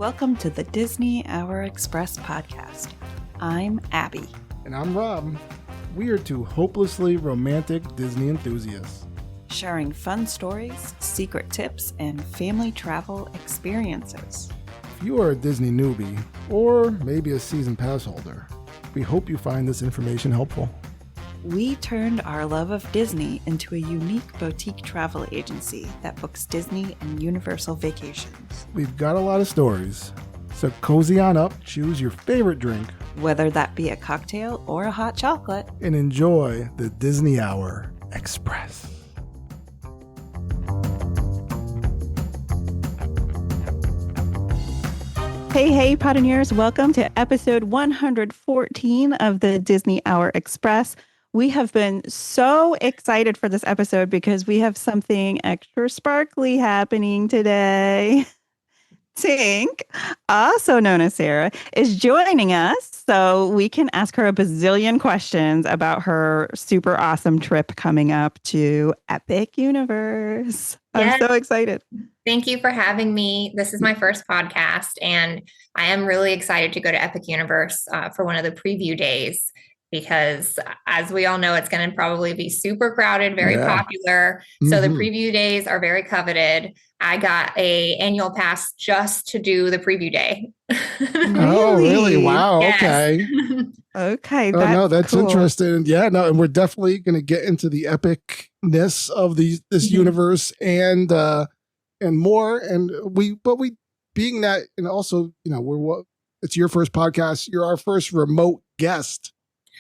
Welcome to the Disney Hour Express podcast. I'm Abbie. And I'm Rob. We are two hopelessly romantic Disney enthusiasts, Sharing fun stories, secret tips, and family travel experiences. If you are a Disney newbie, or maybe a season pass holder, we hope you find this information helpful. We turned our love of Disney into a unique boutique travel agency that books Disney and Universal vacations. We've got a lot of stories, so cozy on up, choose your favorite drink, Whether that be a cocktail or a hot chocolate, and enjoy the Disney Hour Express. Hey, Potteneers, welcome to episode 114 of the Disney Hour Express. We have been so excited for this episode because we have something extra sparkly happening today. Tink, also known as Sarah, is joining us so we can ask her a bazillion questions about her super awesome trip coming up to Epic Universe. Yes. I'm so excited. Thank you for having me. This is my first podcast, and I am really excited to go to Epic Universe for one of the preview days because, as we all know, it's going to probably be super crowded, very popular. So the preview days are very coveted. I got an annual pass just to do the preview day. Oh, really? Wow. Yes. Okay. Okay. Oh, no, that's cool. interesting. Yeah, no, and we're definitely going to get into the epicness of this universe and more. And we being that, and also, it's your first podcast. You're our first remote guest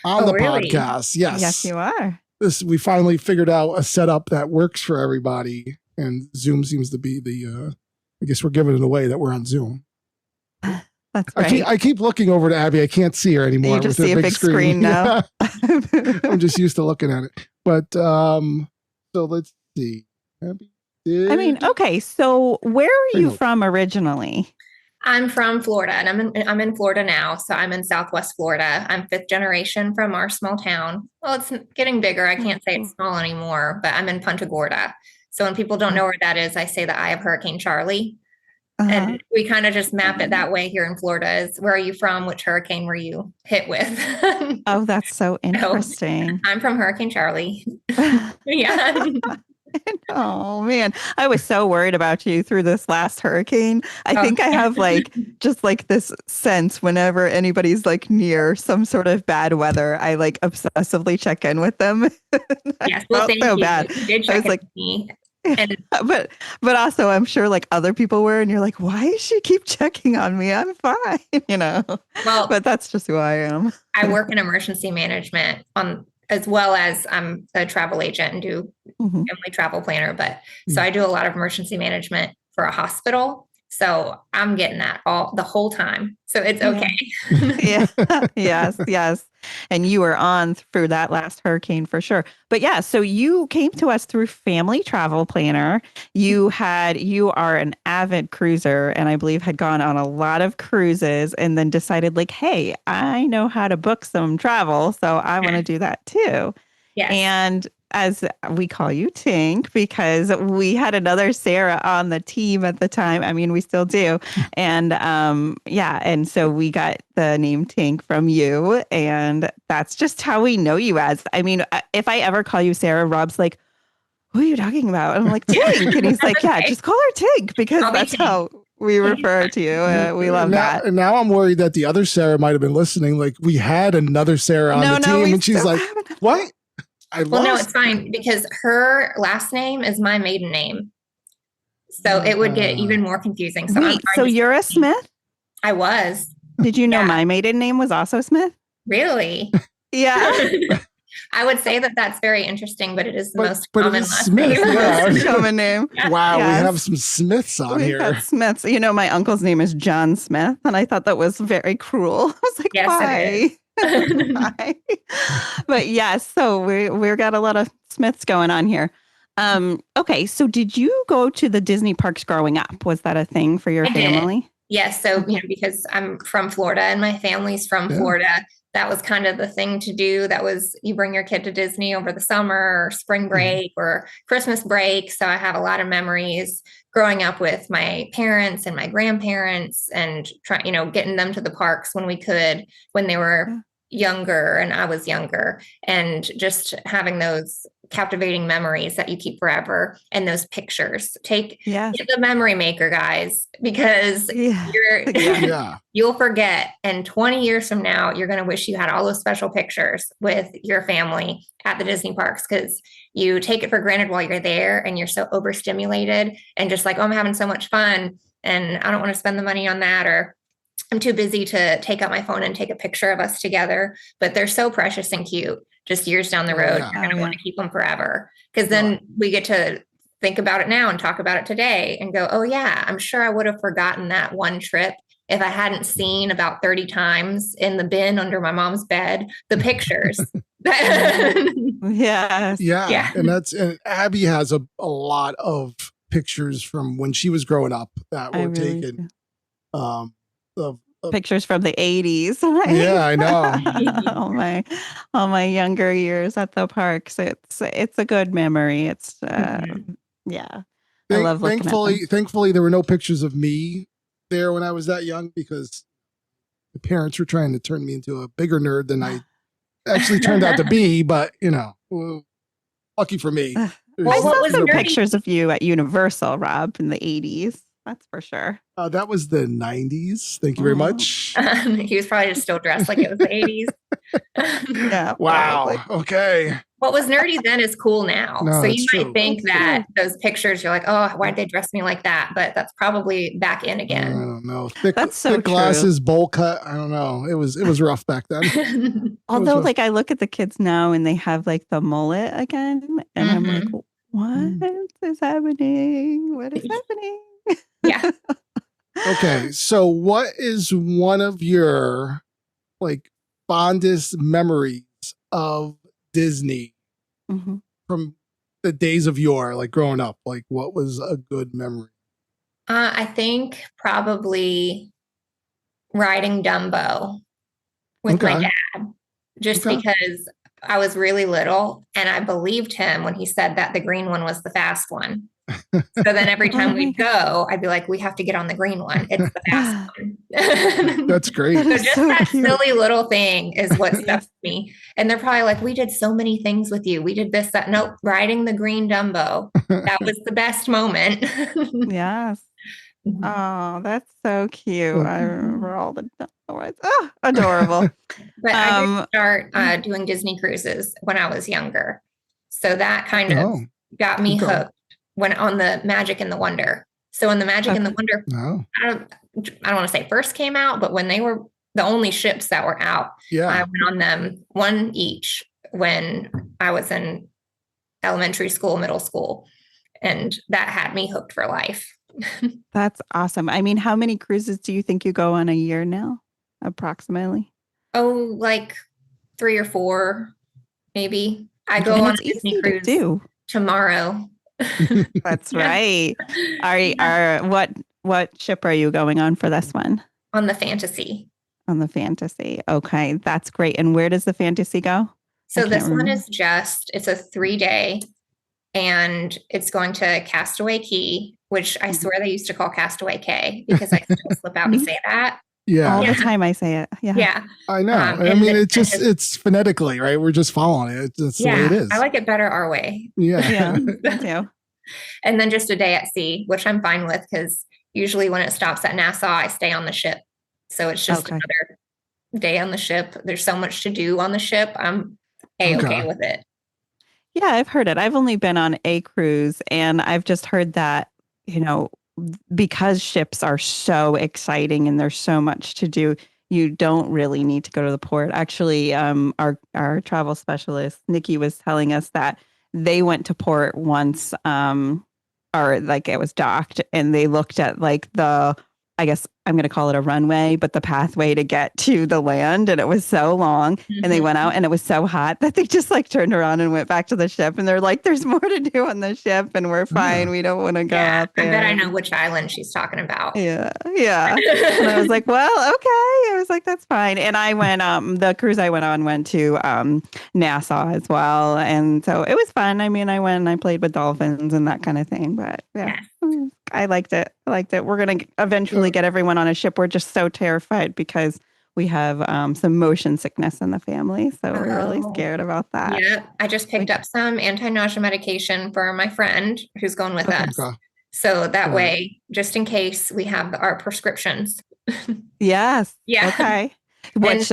on the podcast. Yes, you are. We finally figured out a setup that works for everybody, and Zoom seems to be I guess we're giving it away that we're on Zoom. That's right. I keep looking over to Abbie. I can't see her anymore. You just see a big screen now. I'm just used to looking at it. But so let's see. Abbie, okay. So where are you from originally? I'm from Florida, and I'm in Florida now. So I'm in Southwest Florida. I'm fifth generation from our small town. Well, it's getting bigger. I can't say it's small anymore, but I'm in Punta Gorda. So when people don't know where that is, I say the eye of Hurricane Charlie. And we kind of just map it that way here in Florida. Is where are you from? Which hurricane were you hit with? Oh, that's so interesting. I'm from Hurricane Charlie. Yeah. Oh man, I was so worried about you through this last hurricane. I think I have just this sense whenever anybody's near some sort of bad weather, I obsessively check in with them. Yes, well, thank you. Bad. You did check in with me. And but also I'm sure other people were, and you're like, why does she keep checking on me? I'm fine, Well, but that's just who I am. I work in emergency management as well as I'm a travel agent and do family travel planner. But so I do a lot of emergency management for a hospital. So I'm getting that the whole time. So it's okay. Yeah. Yes. And you were on through that last hurricane for sure. But yeah, so you came to us through Family Travel Planner. You are an avid cruiser, and I believe had gone on a lot of cruises and then decided hey, I know how to book some travel. So I want to do that too. Yes. And as we call you Tink, because we had another Sarah on the team at the time. I mean, we still do. And and so we got the name Tink from you. And that's just how we know you as. I mean, if I ever call you Sarah, Rob's like, who are you talking about? And I'm like, Tink. And he's like, yeah, just call her Tink, because that's how we refer to you. We love that. And now I'm worried that the other Sarah might have been listening. We had another Sarah on the team, and she's like, what? No, it's fine because her last name is my maiden name. So it would get even more confusing. So you're a Smith? I was. Did you know my maiden name was also Smith? Really? Yeah. I would say that that's very interesting, but it is the most common last Smith, name. Most common name. Wow, yes. We have some Smiths on here. Got Smiths. My uncle's name is John Smith, and I thought that was very cruel. I was like, yes, why? But yes, so we've got a lot of Smiths going on here. Okay, so did you go to the Disney parks growing up? Was that a thing for your family? Yes, so because I'm from Florida and my family's from Florida, that was kind of the thing to do. That was, you bring your kid to Disney over the summer or spring break or Christmas break. So I have a lot of memories growing up with my parents and my grandparents and trying, getting them to the parks when we could, when they were younger and I was younger, and just having those captivating memories that you keep forever. And those pictures, get the memory maker, guys, because you'll forget. And 20 years from now, you're going to wish you had all those special pictures with your family at the Disney parks, because you take it for granted while you're there and you're so overstimulated and just like, oh, I'm having so much fun and I don't want to spend the money on that, or I'm too busy to take out my phone and take a picture of us together. But they're so precious and cute. Just years down the road, you're going to want to keep them forever, because then we get to think about it now and talk about it today and go, oh yeah, I'm sure I would have forgotten that one trip if I hadn't seen about 30 times in the bin under my mom's bed the pictures. Yes. Yeah. And Abbie has a lot of pictures from when she was growing up that were taken. Pictures from the 80s. Right? Yeah, I know. all my younger years at the parks. It's a good memory. It's I love looking at them. Thankfully, there were no pictures of me there when I was that young, because the parents were trying to turn me into a bigger nerd than I actually turned out to be. But lucky for me. I saw some pictures of you at Universal, Rob, in the 80s. That's for sure. That was the 90s. Thank you very much. He was probably just still dressed like it was the 80s. Yeah. Wow. Probably. Okay. What was nerdy then is cool now. No, so you might think that those pictures, you're like, oh, why'd they dress me like that? But that's probably back in again. I don't know. Thick true. glasses, bowl cut. I don't know. It was rough back then. Although, like, I look at the kids now and they have like the mullet again, and I'm like, what is happening? What is happening? Yeah. Okay, so what is one of your like fondest memories of Disney from the days of yore, like growing up? Like, what was a good memory? I think probably riding Dumbo with my dad, just because I was really little and I believed him when he said that the green one was the fast one. So then every time we'd go, I'd be like, we have to get on the green one. It's the fast one. That's great. So just that silly little thing is what stuck with me. And they're probably like, we did so many things with you. We did this, that. Nope. Riding the green Dumbo. That was the best moment. Yes. Oh, that's so cute. I remember all the rides. Oh, adorable. But I did start doing Disney cruises when I was younger. So that kind of got me hooked. When on the Magic and the Wonder. So when the Magic and the Wonder, I don't want to say first came out, but when they were the only ships that were out, I went on them, one each, when I was in elementary school, middle school. And that had me hooked for life. That's awesome. I mean, how many cruises do you think you go on a year now, approximately? Oh, like 3 or 4, maybe. I go on a Disney cruise tomorrow. That's right. What ship are you going on for this one? On the Fantasy. On the Fantasy. Okay, that's great. And where does the Fantasy go? So this one is it's a 3-day, and it's going to Castaway Key, which I swear they used to call Castaway Cay, because I still slip out and say that. Yeah. All the time I say it. Yeah. I know. I mean, it's phonetically, right? We're just following it. That's the way it is. I like it better our way. Yeah. Me too. And then just a day at sea, which I'm fine with, because usually when it stops at Nassau, I stay on the ship. So it's just another day on the ship. There's so much to do on the ship. I'm okay with it. Yeah, I've heard it. I've only been on a cruise, and I've just heard that, because ships are so exciting and there's so much to do, you don't really need to go to the port. Actually, our travel specialist, Nikki, was telling us that they went to port once, or like it was docked, and they looked at like the I guess I'm going to call it a runway, but the pathway to get to the land. And it was so long. And they went out and it was so hot that they just like turned around and went back to the ship. And they're like, there's more to do on the ship and we're fine. We don't want to go out there. I bet I know which island she's talking about. Yeah. Yeah. And I was like, well, okay. I was like, that's fine. And I went, the cruise I went on went to Nassau as well. And so it was fun. I mean, I went and I played with dolphins and that kind of thing. But yeah. I liked it. We're going to eventually get everyone on a ship. We're just so terrified because we have some motion sickness in the family. So we're really scared about that. Yeah. I just picked up some anti-nausea medication for my friend who's going with us. So that way, just in case, we have our prescriptions. Yes. Yeah. Okay. Which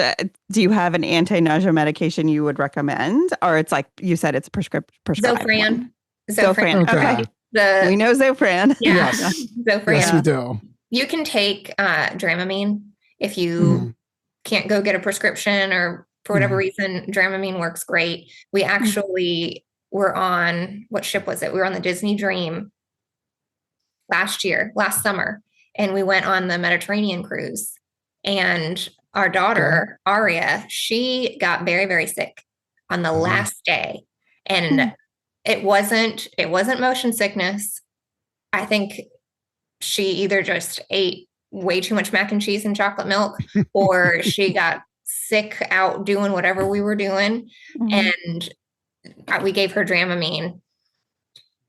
do you have an anti-nausea medication you would recommend? Or it's like you said, it's prescribed. Zofran. Okay. We know Zofran. Yeah. Yes. Zofran. Yes, we do. You can take Dramamine if you can't go get a prescription or for whatever reason. Dramamine works great. We actually were on, what ship was it? We were on the Disney Dream last summer, and we went on the Mediterranean cruise. And our daughter, Aria, she got very, very sick on the last day. And it wasn't motion sickness. I think she either just ate way too much mac and cheese and chocolate milk, or she got sick out doing whatever we were doing. And we gave her Dramamine.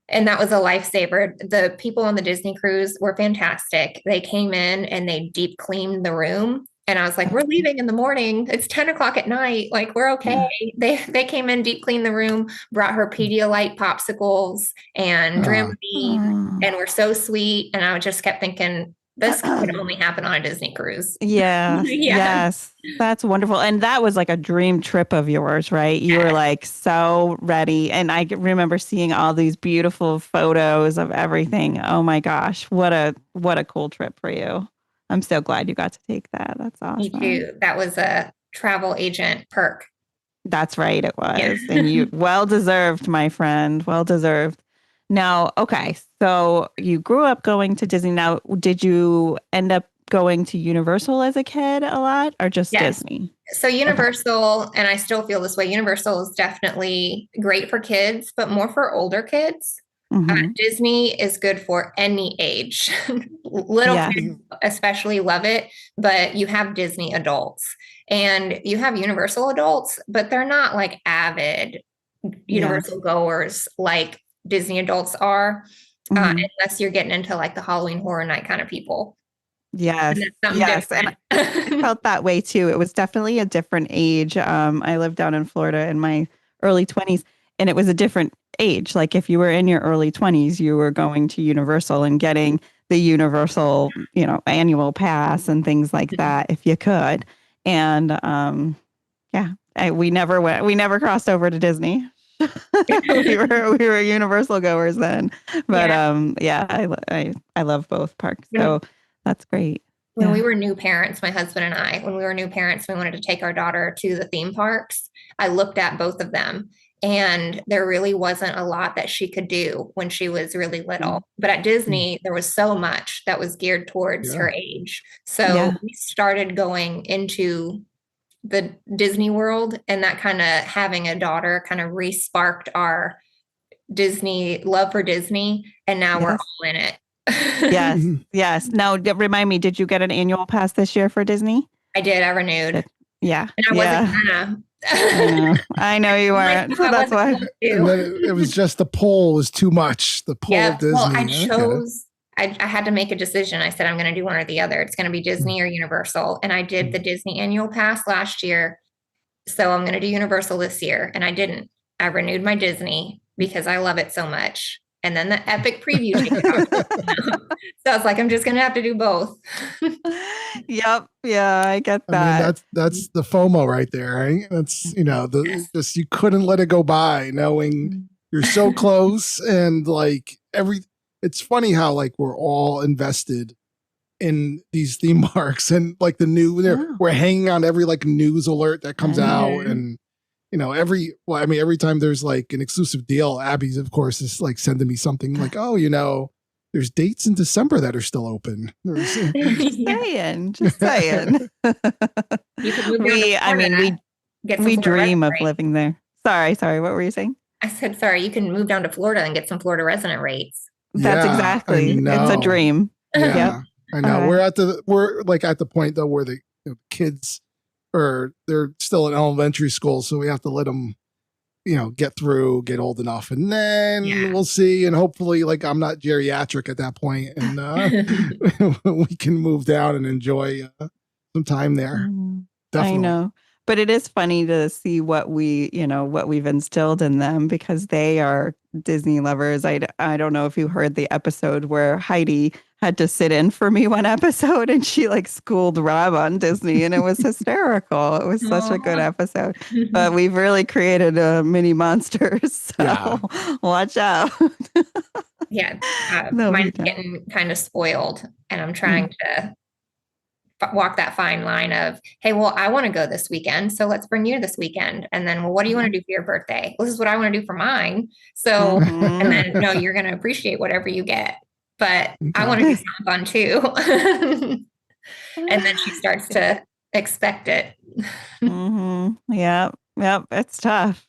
And that was a lifesaver. The people on the Disney cruise were fantastic. They came in and they deep cleaned the room. And I was like, we're leaving in the morning. It's 10 o'clock at night. Like, we're okay. They came in, deep cleaned the room, brought her Pedialyte popsicles and Dramamine, and were so sweet. And I just kept thinking, this could only happen on a Disney cruise. Yeah. Yes. That's wonderful. And that was like a dream trip of yours, right? You were like so ready. And I remember seeing all these beautiful photos of everything. Oh my gosh. What a cool trip for you. I'm so glad you got to take that. That's awesome. Me too. That was a travel agent perk. That's right. It was. And you well deserved, my friend. Well deserved. Now, okay. So you grew up going to Disney. Now, did you end up going to Universal as a kid a lot or just Disney? So Universal, and I still feel this way, Universal is definitely great for kids, but more for older kids. Disney is good for any age. Little kids especially love it, but you have Disney adults and you have Universal adults, but they're not like avid Universal goers like Disney adults are, unless you're getting into like the Halloween Horror Night kind of people. Yes. Yes. And I felt that way too. It was definitely a different age. I lived down in Florida in my early 20s, and it was a different age. Like if you were in your early 20s, you were going to Universal and getting the Universal, annual pass and things like that if you could. And we never crossed over to Disney. we were Universal goers then. But I love both parks. So that's great. When we were new parents, my husband and I, we wanted to take our daughter to the theme parks. I looked at both of them, and there really wasn't a lot that she could do when she was really little. But at Disney, there was so much that was geared towards her age. So we started going into the Disney World, and that kind of having a daughter kind of re-sparked our Disney love for Disney. And now we're all in it. Yes. Now, remind me, did you get an annual pass this year for Disney? I did. I renewed. Yeah. And I wasn't gonna. I know you weren't. So that's why. And then it was just the poll was too much. The poll of Disney. Well, I chose. I had to make a decision. I said, I'm going to do one or the other. It's going to be Disney or Universal. And I did the Disney annual pass last year. So I'm going to do Universal this year. And I didn't. I renewed my Disney because I love it so much. And then the epic preview. So I was like, I'm just going to have to do both. Yep. Yeah, I get that. I mean, that's the FOMO right there, right? That's, just you couldn't let it go by knowing you're so close. And like it's funny how like we're all invested in these theme parks, and like we're hanging on every like news alert that comes out, and every time there's like an exclusive deal, Abbie's of course is like sending me something like, there's dates in December that are still open. Just saying. You could move down to Florida, get some we Florida dream of resident living there. Sorry. What were you saying? I said, sorry, you can move down to Florida and get some Florida resident rates. That's exactly. It's a dream. Yeah, yep. I know. We're like at the point though where the kids they're still in elementary school, so we have to let them, get old enough, and then we'll see. And hopefully, like, I'm not geriatric at that point, and we can move down and enjoy some time there. Definitely. I know. But it is funny to see what we've instilled in them, because they are Disney lovers. I don't know if you heard the episode where Heidi had to sit in for me one episode, and she like schooled Rob on Disney, and it was hysterical. It was such a good episode. But we've really created mini monsters. So watch out. Mine's getting kind of spoiled, and I'm trying to walk that fine line of, hey, well, I want to go this weekend, so let's bring you this weekend. And then, well, what do you want to do for your birthday? Well, this is what I want to do for mine. So, and then, no, you're going to appreciate whatever you get, but I want to do something fun too. And then she starts to expect it. Yep. It's tough.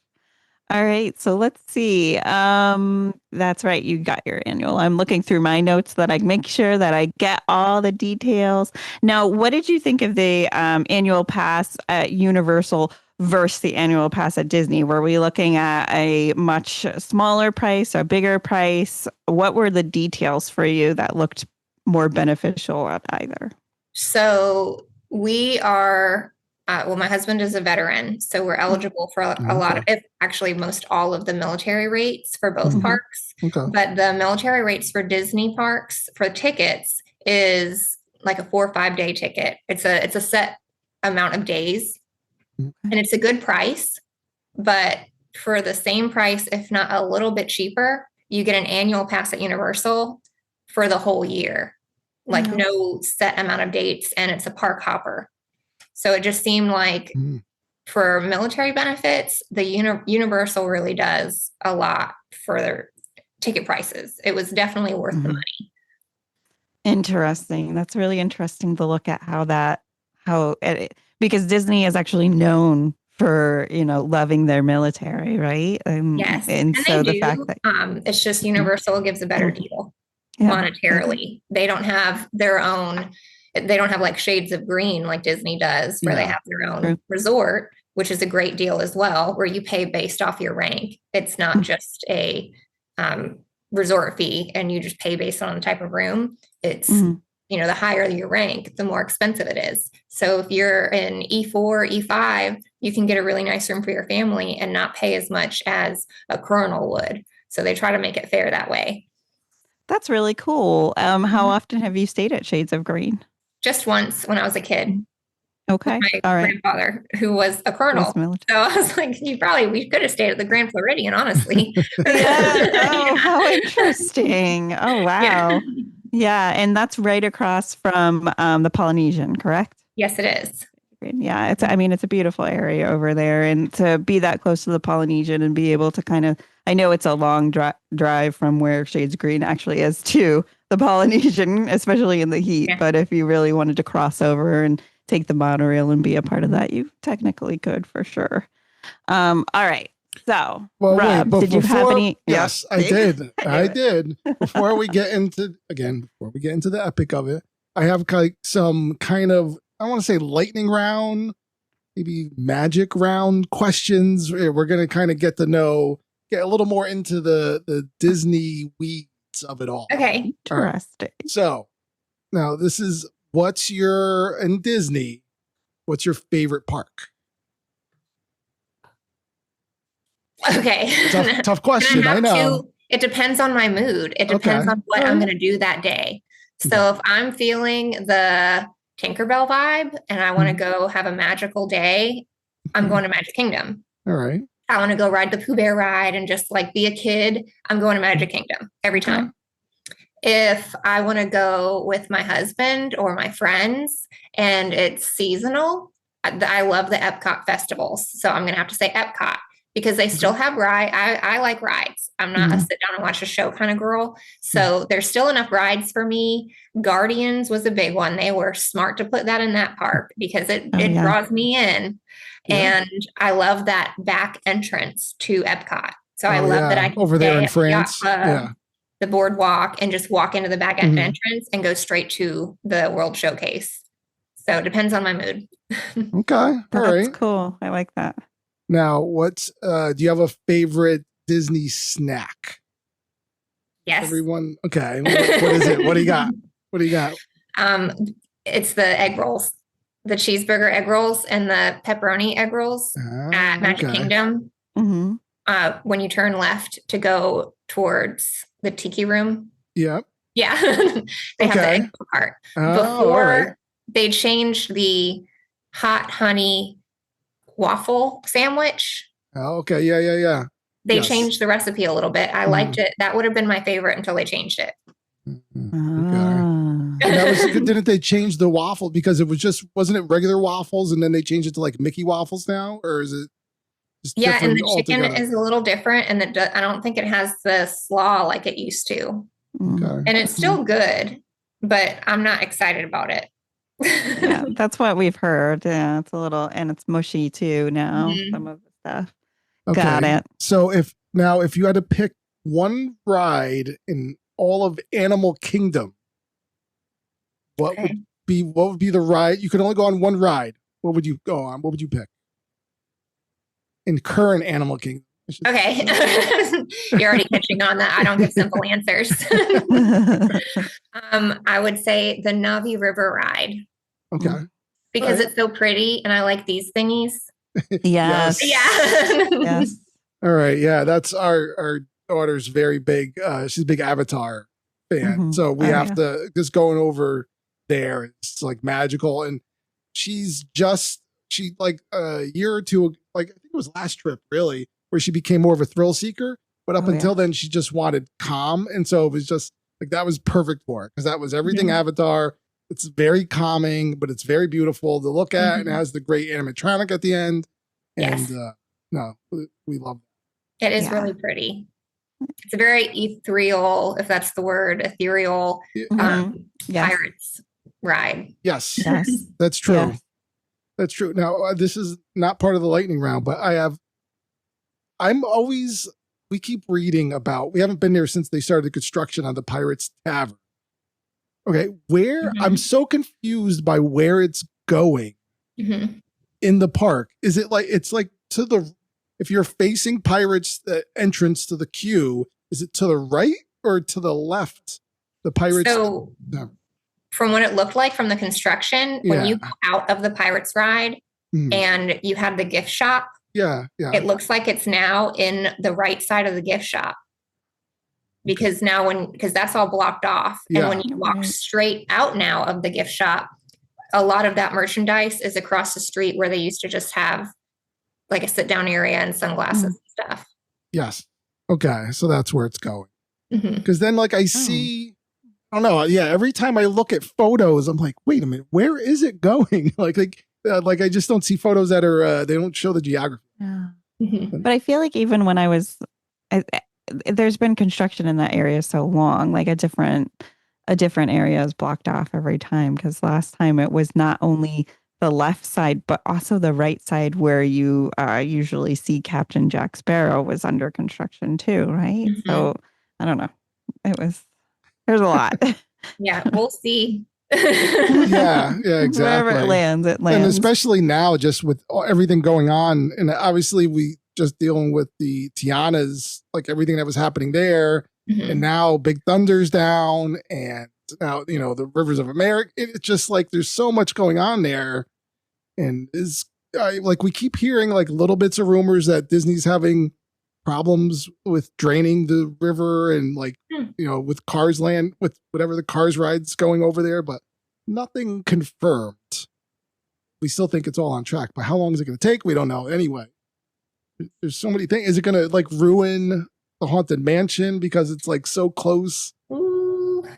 All right. So let's see. That's right. You got your annual. I'm looking through my notes that I make sure that I get all the details. Now, what did you think of the annual pass at Universal versus the annual pass at Disney? Were we looking at a much smaller price, a bigger price? What were the details for you that looked more beneficial at either? So we are... my husband is a veteran, so we're eligible for a lot of, actually most all of the military rates for both parks. But the military rates for Disney parks for tickets is like a 4 or 5 day ticket. It's a set amount of days, and it's a good price. But for the same price, if not a little bit cheaper, you get an annual pass at Universal for the whole year, like no set amount of dates, and it's a park hopper. So it just seemed like for military benefits, the Universal really does a lot for their ticket prices. It was definitely worth the money. Interesting. That's really interesting to look at because Disney is actually known for, loving their military, right? Yes. And so the fact that it's just Universal gives a better deal monetarily. They don't have their own. They don't have like shades of green like Disney does, where they have their own resort, which is a great deal as well, where you pay based off your rank. It's not just a resort fee and you just pay based on the type of room. It's, the higher your rank, the more expensive it is. So if you're in E4, E5, you can get a really nice room for your family and not pay as much as a colonel would. So they try to make it fair that way. That's really cool. How often have you stayed at Shades of Green? Just once when I was a kid. Okay. My grandfather, who was a colonel. So I was like, we could have stayed at the Grand Floridian, honestly. Oh, how interesting. Oh, wow. Yeah. And that's right across from the Polynesian, correct? Yes, it is. Yeah. It's a beautiful area over there. And to be that close to the Polynesian and be able to I know it's a long drive from where Shades Green actually is to the Polynesian, especially in the heat. Yeah. But if you really wanted to cross over and take the monorail and be a part of that, you technically could for sure. All right. So, Rob, did you have any? Yes, I did. I did. Before we get into the epic of it, I have some kind of, I want to say lightning round, maybe magic round questions. We're going to kind of get a little more into the Disney weeds of it all. Okay. Interesting. Right. So now this is, in Disney, what's your favorite park? Okay. Tough question. I know. It depends on my mood. It depends on what I'm going to do that day. So if I'm feeling the Tinkerbell vibe and I want to go have a magical day, I'm going to Magic Kingdom. All right. I want to go ride the Pooh Bear ride and just like be a kid, I'm going to Magic Kingdom every time. If I want to go with my husband or my friends and it's seasonal, I love the Epcot festivals. So I'm going to have to say Epcot. because they still have ride. I like rides. I'm not a sit down and watch a show kind of girl. So there's still enough rides for me. Guardians was a big one. They were smart to put that in that park because it draws me in. And I love that back entrance to Epcot. So I love that I can over there in France. The boardwalk and just walk into the back entrance and go straight to the World Showcase. So it depends on my mood. Okay. All right. That's cool. I like that. Now, do you have a favorite Disney snack? Yes. Everyone. Okay. What is it? What do you got? What do you got? It's the egg rolls, the cheeseburger egg rolls and the pepperoni egg rolls at Magic Kingdom. When you turn left to go towards the Tiki Room. Yep. Yeah. They have the egg roll part. Before they changed the hot honey waffle sandwich. Oh, okay. Yeah. They changed the recipe a little bit. I liked it. That would have been my favorite until they changed it. And that was good. Didn't they change the waffle because wasn't it regular waffles and then they changed it to like Mickey waffles now, or is it? And the chicken is a little different, and I don't think it has the slaw like it used to. Okay. And it's still good, but I'm not excited about it. Yeah, that's what we've heard. Yeah, it's a little, and it's mushy too now. Some of the stuff. Okay. Got it. So if you had to pick one ride in all of Animal Kingdom, what would be the ride? You could only go on one ride. What would you go on? What would you pick in current Animal Kingdom? Okay. You're already catching on that. I don't give simple answers. I would say the Navi River ride. Okay. Because it's so pretty and I like these thingies. Yes. Yeah. Yes. All right. Yeah. That's our daughter's very big. She's a big Avatar fan. So we have to just going over there. It's like magical. And she like a year or two, like I think it was last trip really, where she became more of a thrill seeker. But up until then, she just wanted calm. And so it was just like, that was perfect for her because that was everything Avatar. It's very calming, but it's very beautiful to look at and it has the great animatronic at the end. And we love it. It is really pretty. It's a very ethereal, if that's the word, ethereal pirates ride. Yes. That's true. Yes. That's true. Now, this is not part of the lightning round, but we keep reading about, we haven't been there since they started the construction on the Pirates Tavern. Okay, I'm so confused by where it's going in the park. Is it like, it's like if you're facing Pirates, the entrance to the queue, is it to the right or to the left? The Pirates. So from what it looked like from the construction, when you go out of the Pirates ride and you have the gift shop, it looks like it's now in the right side of the gift shop. Because because that's all blocked off. And when you walk straight out now of the gift shop, a lot of that merchandise is across the street where they used to just have like a sit down area and sunglasses and stuff. Yes. Okay. So that's where it's going. Because then like I see, I don't know. Yeah. Every time I look at photos, I'm like, wait a minute, where is it going? like I just don't see photos that are, they don't show the geography. Yeah. But I feel like even when there's been construction in that area so long, like a different area is blocked off every time. Because last time it was not only the left side, but also the right side where you usually see Captain Jack Sparrow was under construction too, right? So I don't know. There's a lot. Yeah, we'll see. Yeah, exactly. Wherever it lands. And especially now, just with everything going on, and obviously we just dealing with the Tiana's, like everything that was happening there, and now Big Thunder's down, and now the Rivers of America. It's just like there's so much going on there, and like we keep hearing like little bits of rumors that Disney's having problems with draining the river and like with Cars Land, with whatever the Cars ride's going over there, but nothing confirmed. We still think it's all on track, but how long is it going to take? We don't know. Anyway, there's so many things. Is it going to like ruin the Haunted Mansion because it's like so close? It's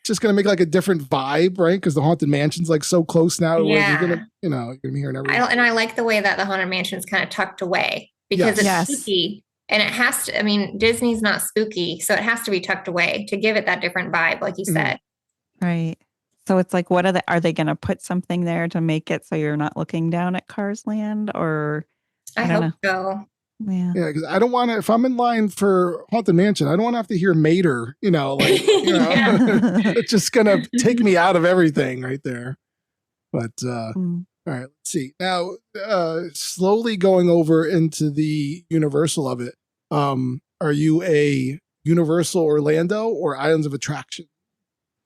just going to make like a different vibe, right? Because the Haunted Mansion's like so close now. Yeah. You're going to, you're going to be hearing everything. I like the way that the Haunted Mansion's kind of tucked away. because it's Yes. spooky. And it has to, I mean, Disney's not spooky, so it has to be tucked away to give it that different vibe, like you said. Right. So it's like, are they going to put something there to make it so you're not looking down at Cars Land, or I don't hope so. Yeah. Yeah, because I don't want to. If I'm in line for Haunted Mansion, I don't want to have to hear Mater. It's just gonna take me out of everything right there. But all right, let's see. Now, slowly going over into the Universal of it. Are you a Universal Orlando or Islands of Attraction?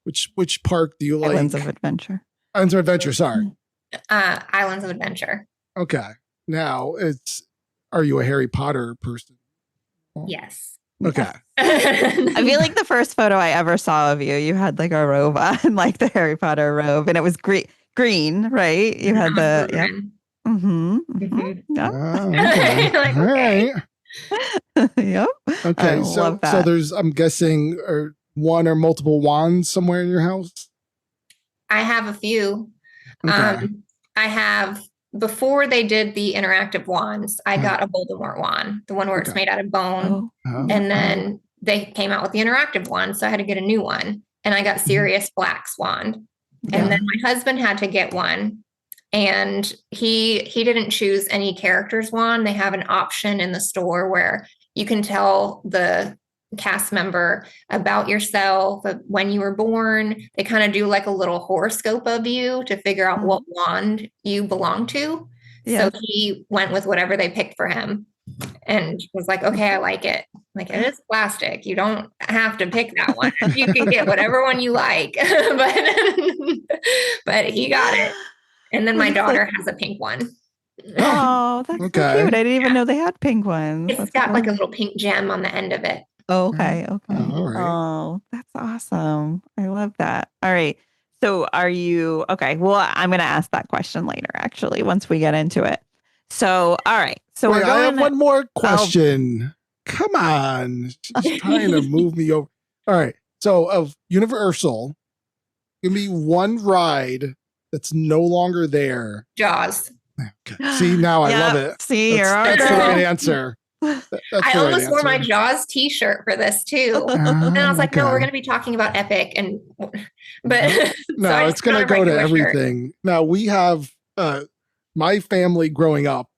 Which park do you like? Islands of Adventure. Islands of Adventure. Sorry. Islands of Adventure. Okay. Now are you a Harry Potter person? Yes. Okay. I feel like the first photo I ever saw of you had like a robe on, like the Harry Potter robe, and it was green, right? You had the yeah. Yep. Okay. Like, All right. Yep. Okay. I So love that. so there's, I'm guessing, one or multiple wands somewhere in your house. I have a few. Okay. I have, before they did the interactive wands, I got a Voldemort wand, the one where it's made out of bone. And then they came out with the interactive wand, so I had to get a new one. And I got Sirius Black's wand. And then my husband had to get one. And he didn't choose any character's wand. They have an option in the store where you can tell the cast member about yourself, when you were born. They kind of do like a little horoscope of you to figure out what wand you belong to. So he went with whatever they picked for him and was like, okay, I like it. Like, it is plastic. You don't have to pick that one. You can get whatever one you like. but he got it. And then my daughter has a pink one. Oh, that's so cute. I didn't even know they had pink ones. It's got like a little pink gem on the end of it. Oh, okay. All right. Oh, that's awesome. I love that. All right. So are you okay? Well, I'm going to ask that question later, actually, once we get into it. So, all right. So Wait, I have one more question. Oh. Come on. She's trying to move me over. All right. So of Universal, give me one ride that's no longer there. Jaws. Okay. See, now I love it. See, that's the right answer. I almost wore my Jaws t-shirt for this too. And I was like, no, we're going to be talking about Epic. But no, so it's going to go to everything. Now we have, my family growing up,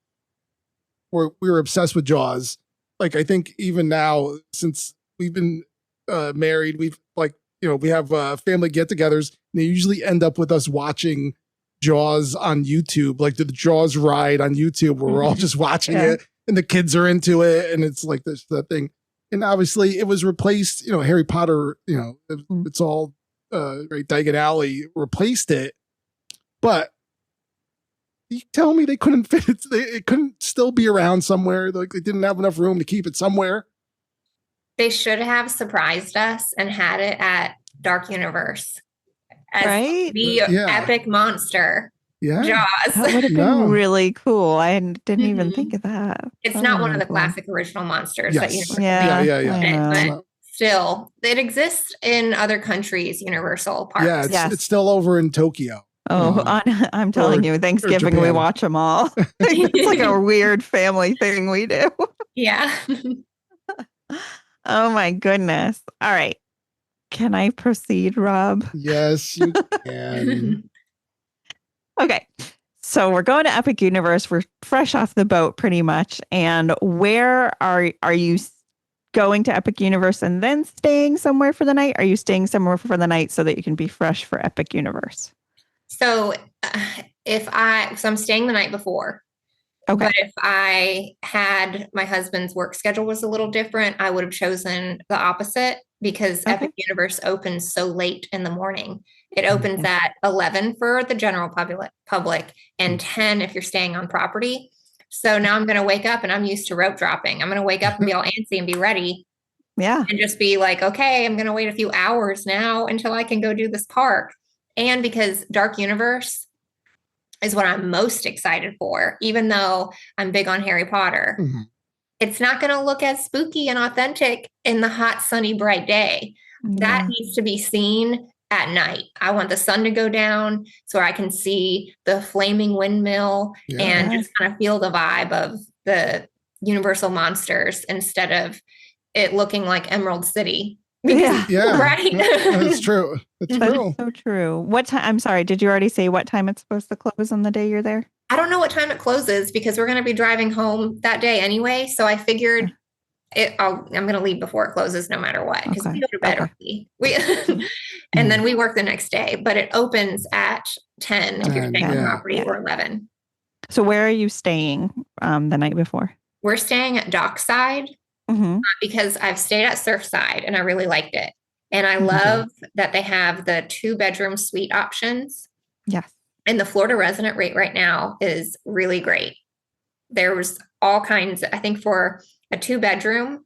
we were obsessed with Jaws. Like, I think even now, since we've been married, we have family get-togethers, and they usually end up with us watching Jaws on YouTube, like the Jaws ride on YouTube, where we're all just watching it, and the kids are into it, and it's like that thing. And obviously, it was replaced. Harry Potter. It's all right. Diagon Alley replaced it, but you tell me they couldn't fit it. It couldn't still be around somewhere. Like, they didn't have enough room to keep it somewhere. They should have surprised us and had it at Dark Universe as the epic monster. Yeah, Jaws. That would have been really cool. I didn't even think of that. It's not one of the classic original monsters that Universal yeah. But still, it exists in other countries' Universal parks. Yeah, it's still over in Tokyo. Oh, I'm telling you, Thanksgiving we watch them all. It's like a weird family thing we do. Yeah. Oh my goodness. All right. Can I proceed, Rob? Yes, you can. Okay. So we're going to Epic Universe. We're fresh off the boat pretty much. And where are you going to Epic Universe and then staying somewhere for the night? Are you staying somewhere for the night so that you can be fresh for Epic Universe? So I'm staying the night before. Okay. But if I had my husband's work schedule was a little different, I would have chosen the opposite, because Epic Universe opens so late in the morning. It opens at 11 for the general public and 10 if you're staying on property. So now I'm going to wake up, and I'm used to rope dropping. I'm going to wake up and be all antsy and be ready. Yeah. And just be like, okay, I'm going to wait a few hours now until I can go do this park. And because Dark Universe is what I'm most excited for, even though I'm big on Harry Potter. Mm-hmm. It's not going to look as spooky and authentic in the hot, sunny, bright day. Yeah. That needs to be seen at night. I want the sun to go down so I can see the flaming windmill and just kind of feel the vibe of the Universal Monsters instead of it looking like Emerald City. Because, Yeah, right. That's true. It's That's true. so true. What time? I'm sorry. Did you already say what time it's supposed to close on the day you're there? I don't know what time it closes because we're going to be driving home that day anyway. So I figured I'm going to leave before it closes no matter what, because we go to bed early. And then we work the next day, but it opens at 10 if you're staying on property or 11. So where are you staying the night before? We're staying at Dockside because I've stayed at Surfside and I really liked it. And I love that they have the 2-bedroom suite options. Yes. And the Florida resident rate right now is really great. There was all kinds, I think for a 2-bedroom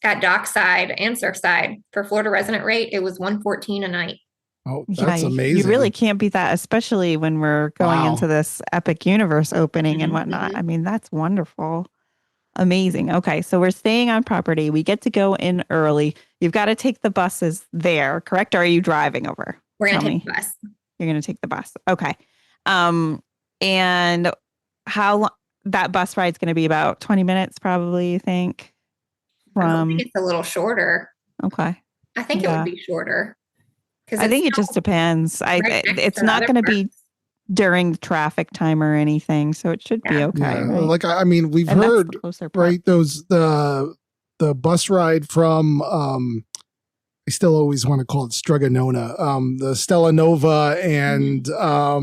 at Dockside and Surfside for Florida resident rate, it was $114 a night. Oh, that's amazing. You really can't beat that, especially when we're going into this Epic Universe opening and whatnot. I mean, that's wonderful. Amazing. Okay. So we're staying on property. We get to go in early. You've got to take the buses there, correct? Or are you driving over? We're going to take the bus. You're going to take the bus. Okay. And how long that bus ride's going to be? About 20 minutes, probably, you think? I think it's a little shorter. Okay. I think it would be shorter. I think it just depends. It's not going to be during traffic time or anything, so it should be okay. Yeah. Right? Like, I mean, we've heard, right, the bus ride from, I still always want to call it Stregonona, the Stella Nova and, I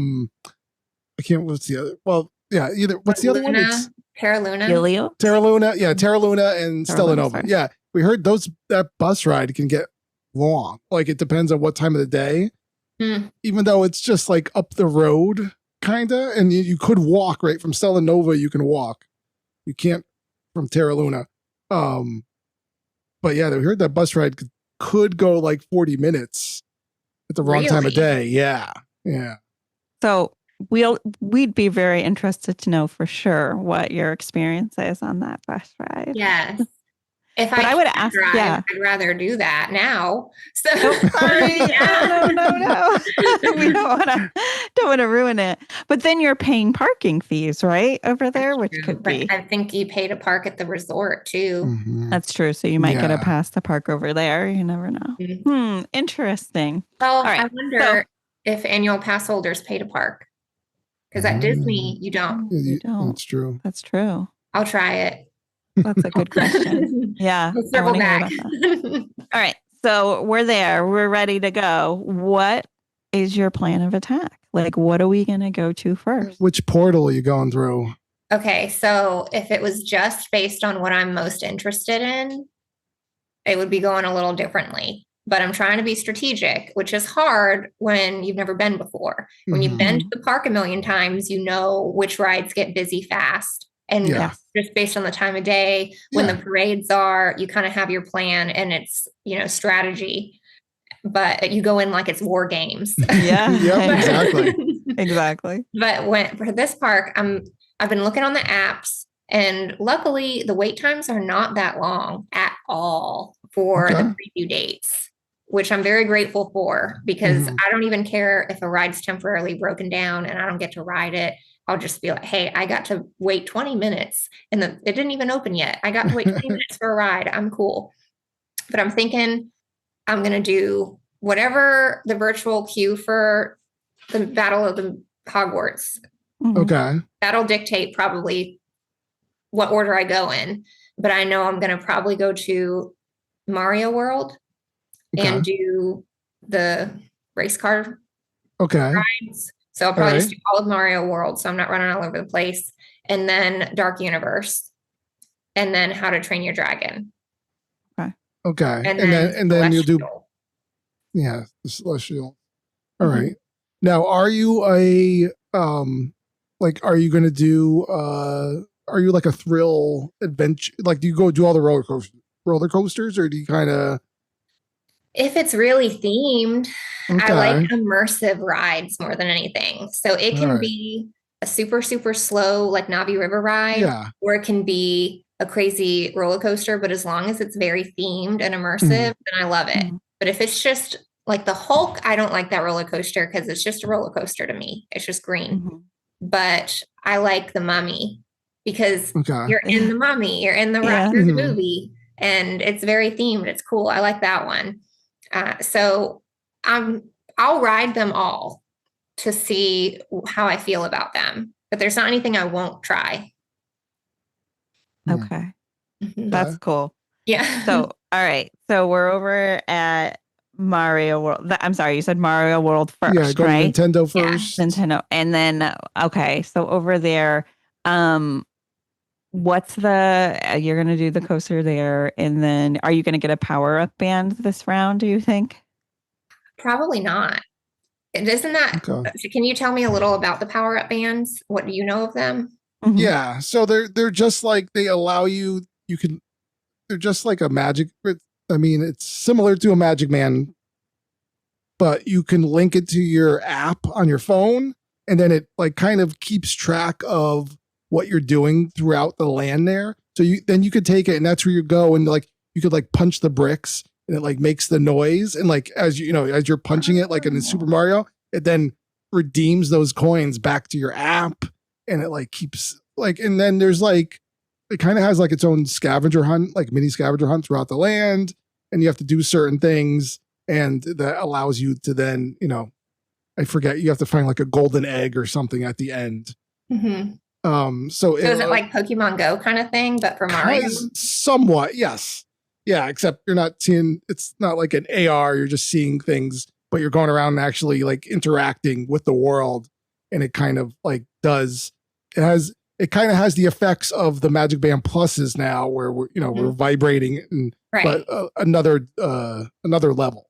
can't, what's the other? Well, yeah, what's the other one? It's Terra Luna. Terra Luna. Yeah, Terra Luna and Stella Nova. Sorry. Yeah, we heard that bus ride can get long. Like, it depends on what time of the day. Even though it's just like up the road, kind of, and you could walk right from Stella Nova. You can walk. You can't from Terra Luna. But yeah, we heard that bus ride could go like 40 minutes at the wrong time of day. Yeah. So we'd be very interested to know for sure what your experience is on that bus ride. Yes. But I would ask, I'd rather do that now. So sorry, no. We don't want to ruin it. But then you're paying parking fees, right, over there, which could be. I think you pay to park at the resort too. That's true. So you might get a pass to park over there. You never know. Interesting. Well, I wonder if annual pass holders pay to park, because at Disney you don't. You don't. That's true. That's true. I'll try it. That's a good question. Yeah. We'll circle back. All right. So we're there. We're ready to go. What is your plan of attack? Like, what are we going to go to first? Which portal are you going through? Okay. So if it was just based on what I'm most interested in, it would be going a little differently. But I'm trying to be strategic, which is hard when you've never been before. When you've been to the park a million times, you know which rides get busy fast. And just based on the time of day, when the parades are, you kind of have your plan and it's, strategy. But you go in like it's war games. Exactly. But for this park, I've been looking on the apps, and luckily the wait times are not that long at all for the preview dates, which I'm very grateful for, because I don't even care if a ride's temporarily broken down and I don't get to ride it. I'll just be like, hey, I got to wait 20 minutes and it didn't even open yet. I got to wait 20 minutes for a ride. I'm cool. But I'm thinking I'm going to do whatever the virtual queue for the Battle of the Hogwarts. Okay. That'll dictate probably what order I go in. But I know I'm going to probably go to Mario World and do the race car rides. So I'll probably just do all of Mario World, so I'm not running all over the place. And then Dark Universe. And then How to Train Your Dragon. Okay. And then you'll do the Celestial. All right. Now, are you are you going to do are you like a thrill adventure? Like, do you go do all the roller coasters, or do you kind of? If it's really themed, I like immersive rides more than anything. So it can be a super, super slow, like Navi River ride, or it can be a crazy roller coaster. But as long as it's very themed and immersive, then I love it. But if it's just like the Hulk, I don't like that roller coaster because it's just a roller coaster to me. It's just green. But I like the Mummy. because Okay. you're in the mummy, you're in the Yeah. you're in the Mhm. movie, and it's very themed. It's cool. I like that one. So I'll ride them all to see how I feel about them. But there's not anything I won't try. Hmm. Okay. Mhm. That's cool. Yeah. So, all right. So we're over at Mario World. I'm sorry, you said Mario World Yeah, first, go to right? Nintendo first. Nintendo. And then, okay. So over there, what's you're going to do the coaster there. And then are you going to get a power up band this round, do you think? Probably not. Isn't that, Okay. can you tell me a little about the power up bands? What do you know of them? Mhm. Yeah, so they're just like they allow you. You can. They're just like a magic. I mean, it's similar to a Magic Man, but you can link it to your app on your phone, and then it like kind of keeps track of what you're doing throughout the land there. So you could take it, and that's where you go, and like you could like punch the bricks, and it like makes the noise, and like as as you're punching it, like in Super Mario, it then redeems those coins back to your app, and it like keeps like, and then there's like it kind of has like its own scavenger hunt, like mini scavenger hunt throughout the land, and you have to do certain things, and that allows you to then, I forget, you have to find like a golden egg or something at the end. Mhm. So So is it like Pokemon Go kind of thing, but for Mario? somewhat, yes. Yeah, except you're not seeing, it's not like an AR, you're just seeing things, but you're going around and actually like interacting with the world. And it kind of like it kind of has the effects of the Magic Band Pluses now, where we're vibrating, and Right. but another level.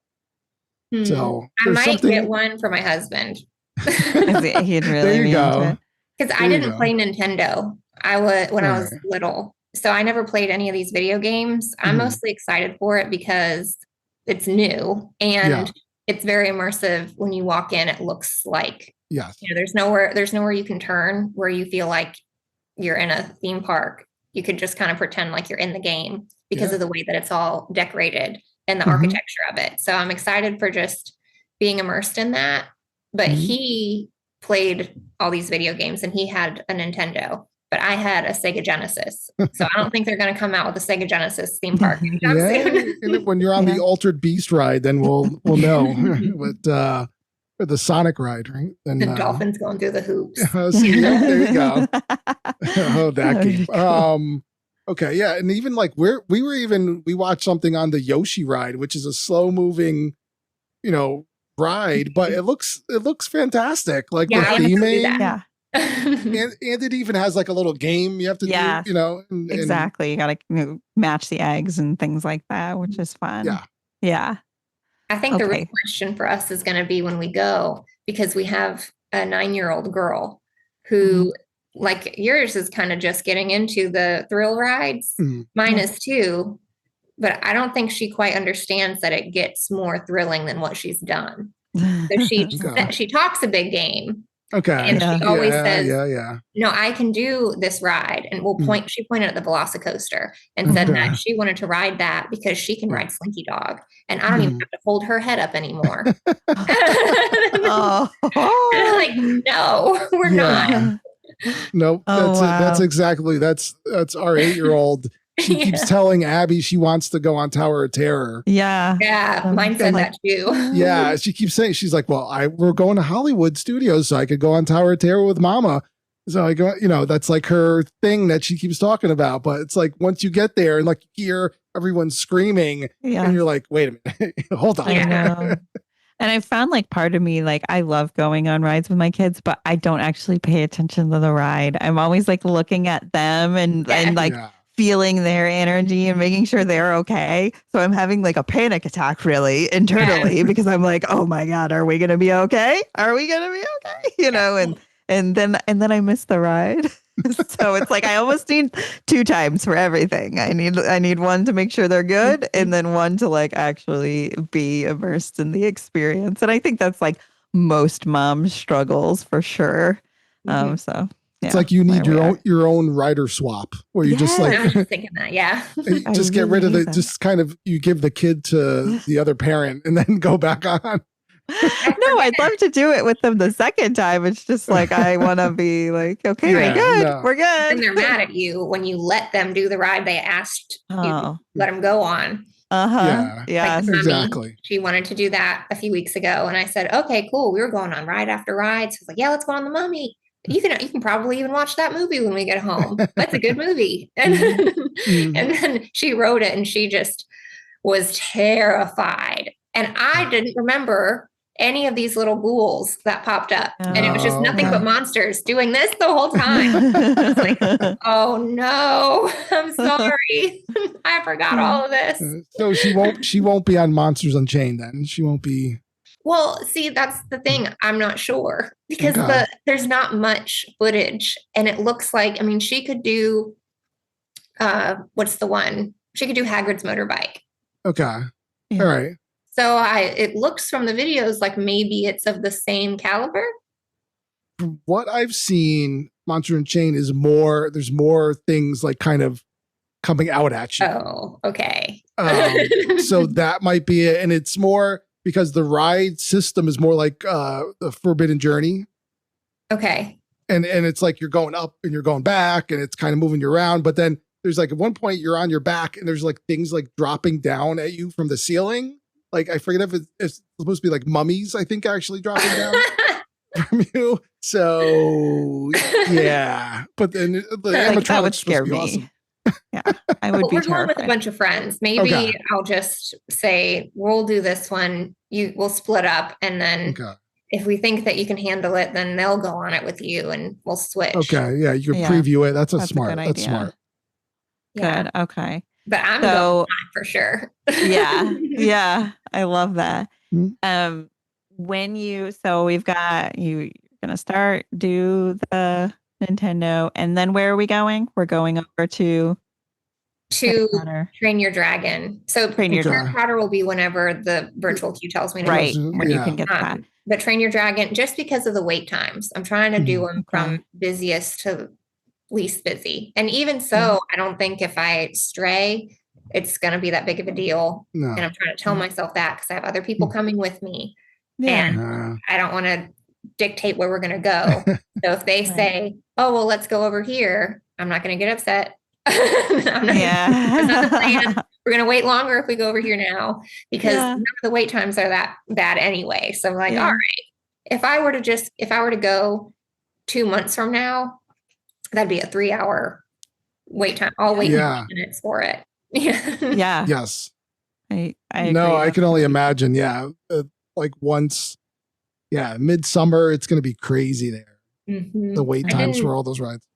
So I might get one for my husband. He'd really there you be go. into it. Because I didn't play Nintendo. I was little. So I never played any of these video games. I'm mostly excited for it because it's new and it's very immersive. When you walk in, it looks like there's nowhere you can turn where you feel like you're in a theme park. You could just kind of pretend like you're in the game because of the way that it's all decorated and the architecture of it. So I'm excited for just being immersed in that. But he played all these video games and he had a Nintendo, but I had a Sega Genesis. So I don't think they're going to come out with a Sega Genesis theme park anytime soon. And when you're on the Altered Beast ride, then we'll know. But or the Sonic ride, right? Then the dolphins going through the hoops. See, there you go. Oh, that game. Cool. Okay, yeah, and even like we watched something on the Yoshi ride, which is a slow moving, ride, but it looks fantastic. Like the theming, and it even has like a little game you have to do, exactly. You got to match the eggs and things like that, which is fun. Yeah. I think the real question for us is going to be when we go, because we have a 9-year-old girl who, like yours, is kind of just getting into the thrill rides. Mine is too, but I don't think she quite understands that it gets more thrilling than what she's done. So she talks a big game. Okay. And she always says, no, I can do this ride. And she pointed at the Velocicoaster and said that she wanted to ride that because she can ride Slinky Dog. And I don't even have to hold her head up anymore. Like, no, we're not. Nope. That's exactly, that's our 8-year-old. She keeps telling Abbie she wants to go on Tower of Terror. Yeah, mine said that too. Yeah, she keeps saying, she's like, well, we're going to Hollywood Studios so I could go on Tower of Terror with Mama. So I go, that's like her thing that she keeps talking about. But it's like once you get there and like you hear everyone screaming, and you're like, wait a minute, hold on. And I found like part of me, like I love going on rides with my kids, but I don't actually pay attention to the ride. I'm always like looking at them and like feeling their energy and making sure they're okay. So I'm having like a panic attack really internally because I'm like, oh my God, are we going to be okay? Are we going to be okay? And then I miss the ride. So it's like I almost need 2 times for everything. I need one to make sure they're good, and then one to like actually be immersed in the experience. And I think that's like most moms' struggles for sure. So it's like you need your own rider swap where you just like I was just thinking that, just get rid of just kind of you give the kid to the other parent and then go back on No, I'd love to do it with them the second time. It's just like I want to be like, okay, Yeah, we're good. no. We're good. And they're mad at you when you let them do the ride they asked you to Oh, let them go on. yeah. Yeah, Like Yes. mommy, exactly. she wanted to do that a few weeks ago, and I said, "Okay, cool." We were going on ride after ride. So I was like, "Yeah, let's go on the Mummy. You can probably even watch that movie when we get home. That's a good movie." And Mhm. and then she wrote it, and she just was terrified. And I didn't remember any of these little ghouls that popped up, and it was just Oh, nothing yeah. but monsters doing this the whole time. I was like, "Oh no, I'm sorry. I forgot all of this." So she won't be on Monsters Unchained then. She won't be. Well, see, that's the thing. I'm not sure because Okay. there's not much footage, and it looks like, I mean, she could do what's the one? She could do Hagrid's motorbike. Okay. Yeah. All right. So it looks from the videos like maybe it's of the same caliber. From what I've seen, Monster Unchained is more. There's more things like kind of coming out at you. Oh, okay. So that might be it, and it's more because the ride system is more like the Forbidden Journey, Okay. and it's like you're going up and you're going back, and it's kind of moving you around. But then there's like at one point you're on your back, and there's like things like dropping down at you from the ceiling. Like I forget if it's supposed to be like mummies. I think actually dropping down from you. So yeah, but then the Like, that would animatronics scare supposed to be me. awesome. Yeah, I would But be we're going with a terrified. bunch of friends. Maybe Okay. I'll just say we'll do this one. We'll split up, and then Okay. if we think that you can handle it, then they'll go on it with you, and we'll switch. Okay. Yeah, you can Yeah. preview it. That's That's a smart. good That's idea. smart. Yeah. Good. Okay. But I'm So- going on for sure. Yeah. Yeah. I love that. Mhm. So we've got you're gonna do the Nintendo, and then where are we going? We're going over to Harry To Potter. Train Your Dragon. So Train Your Harry Okay. Potter will be whenever the virtual queue tells me to. Right. Yes, When you yeah. can get that. But Train Your Dragon, just because of the wait times, I'm trying to do them Okay. from busiest to least busy. And even so, I don't think if I stray, it's going to be that big of a deal. No. And I'm trying to tell myself that because I have other people coming with me. Yeah. And I don't want to dictate where we're going to go. So if they say, "Oh, well, let's go over here," I'm not going to get upset. I'm not, that's not the plan. We're going to wait longer if we go over here now because none of the wait times are that bad anyway. So I'm like, all right, if I were to go 2 months from now, that'd be a 3-hour wait time. I'll wait 20 minutes for it. Yeah. Yes. I agree. No, I can only imagine. Yeah. Like once, midsummer, it's going to be crazy there. Mhm. The wait times for all those rides.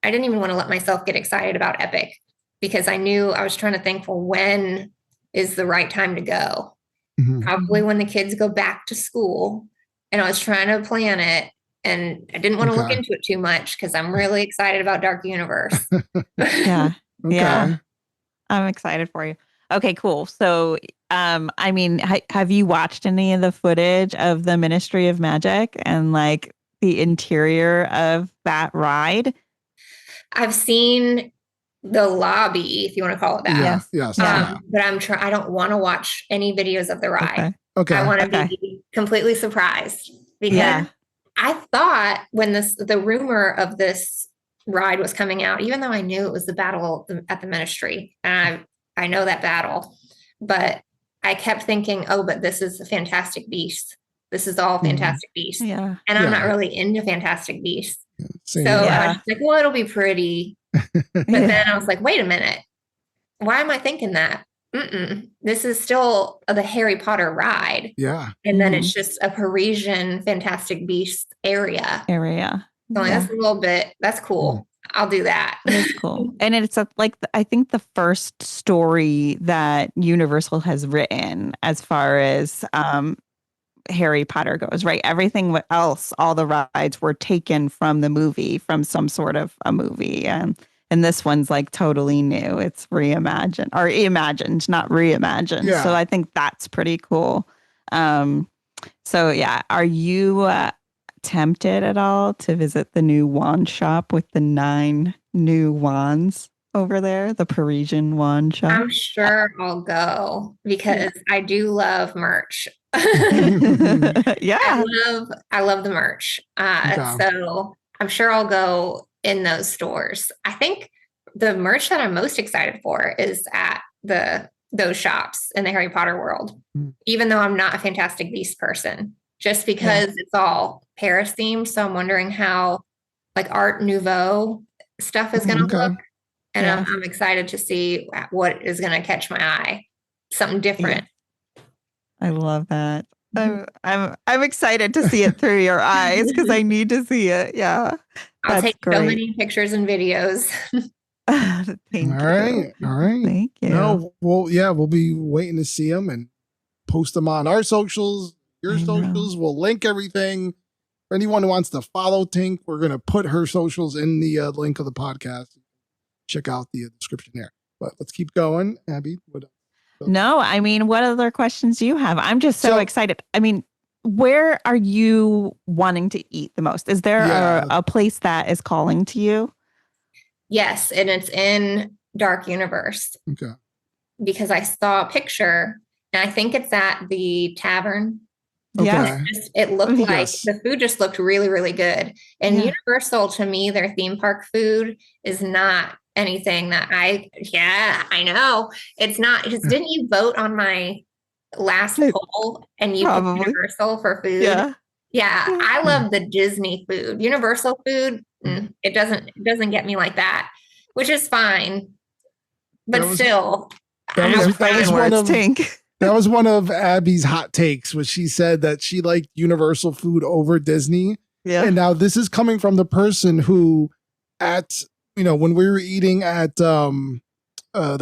I didn't even want to let myself get excited about Epic because I knew I was trying to think, well, when is the right time to go? Mhm. Probably when the kids go back to school. And I was trying to plan it, and I didn't want to look into it too much because I'm really excited about Dark Universe. Yeah. Okay. Yeah. I'm excited for you. Okay, cool. So, I mean, have you watched any of the footage of the Ministry of Magic and like the interior of that ride? I've seen the lobby, if you want to call it that. Yes. But I don't want to watch any videos of the ride. Okay. I want to be completely surprised because I thought when the rumor of this ride was coming out, even though I knew it was the battle at the Ministry, and I know that battle, but I kept thinking, oh, but this is a Fantastic Beasts. This is all Fantastic Beasts. Yeah. And I'm not really into Fantastic Beasts. Same. So I was like, well, it'll be pretty. But then I was like, wait a minute. Why am I thinking that? This is still the Harry Potter ride. Yeah. And then it's just a Parisian Fantastic Beasts area. So that's a little bit, that's cool. I'll do that. It's cool. And it's I think the first story that Universal has written as far as Harry Potter goes, right? Everything else, all the rides were taken from the movie, from some sort of a movie. And this one's like totally new. It's reimagined or imagined, not reimagined. Yeah. So I think that's pretty cool. So yeah, are you tempted at all to visit the new wand shop with the 9 new wands over there, the Parisian wine shop? I'm sure I'll go because I do love merch. Yeah. I love the merch. Okay. So I'm sure I'll go in those stores. I think the merch that I'm most excited for is at those shops in the Harry Potter world, even though I'm not a Fantastic Beasts person, just because it's all Paris themed. So I'm wondering how like Art Nouveau stuff is going to look. And I'm excited to see what is going to catch my eye. Something different. I love that. I'm excited to see it through your eyes because I need to see it. Yeah. I'll take so many pictures and videos. Thank you. All right. Thank you. No, we'll be waiting to see them and post them on our socials, your socials. We'll link everything. For anyone who wants to follow Tink, we're going to put her socials in the link of the podcast. Check out the description there. But let's keep going. Abbie, what else? No, I mean, what other questions do you have? I'm just so excited. I mean, where are you wanting to eat the most? Is there a place that is calling to you? Yes, and it's in Dark Universe. Okay. Because I saw a picture, and I think it's at the tavern. Yeah. It looked like the food just looked really, really good. And Universal, to me, their theme park food is not anything that I know. It's not. Just didn't you vote on my last poll and you picked Universal for food? Yeah. I love the Disney food. Universal food, it doesn't get me like that, which is fine. But still, that was one of Abbie's hot takes, was she said that she liked Universal food over Disney. Yeah. And now this is coming from the person who when we were eating at the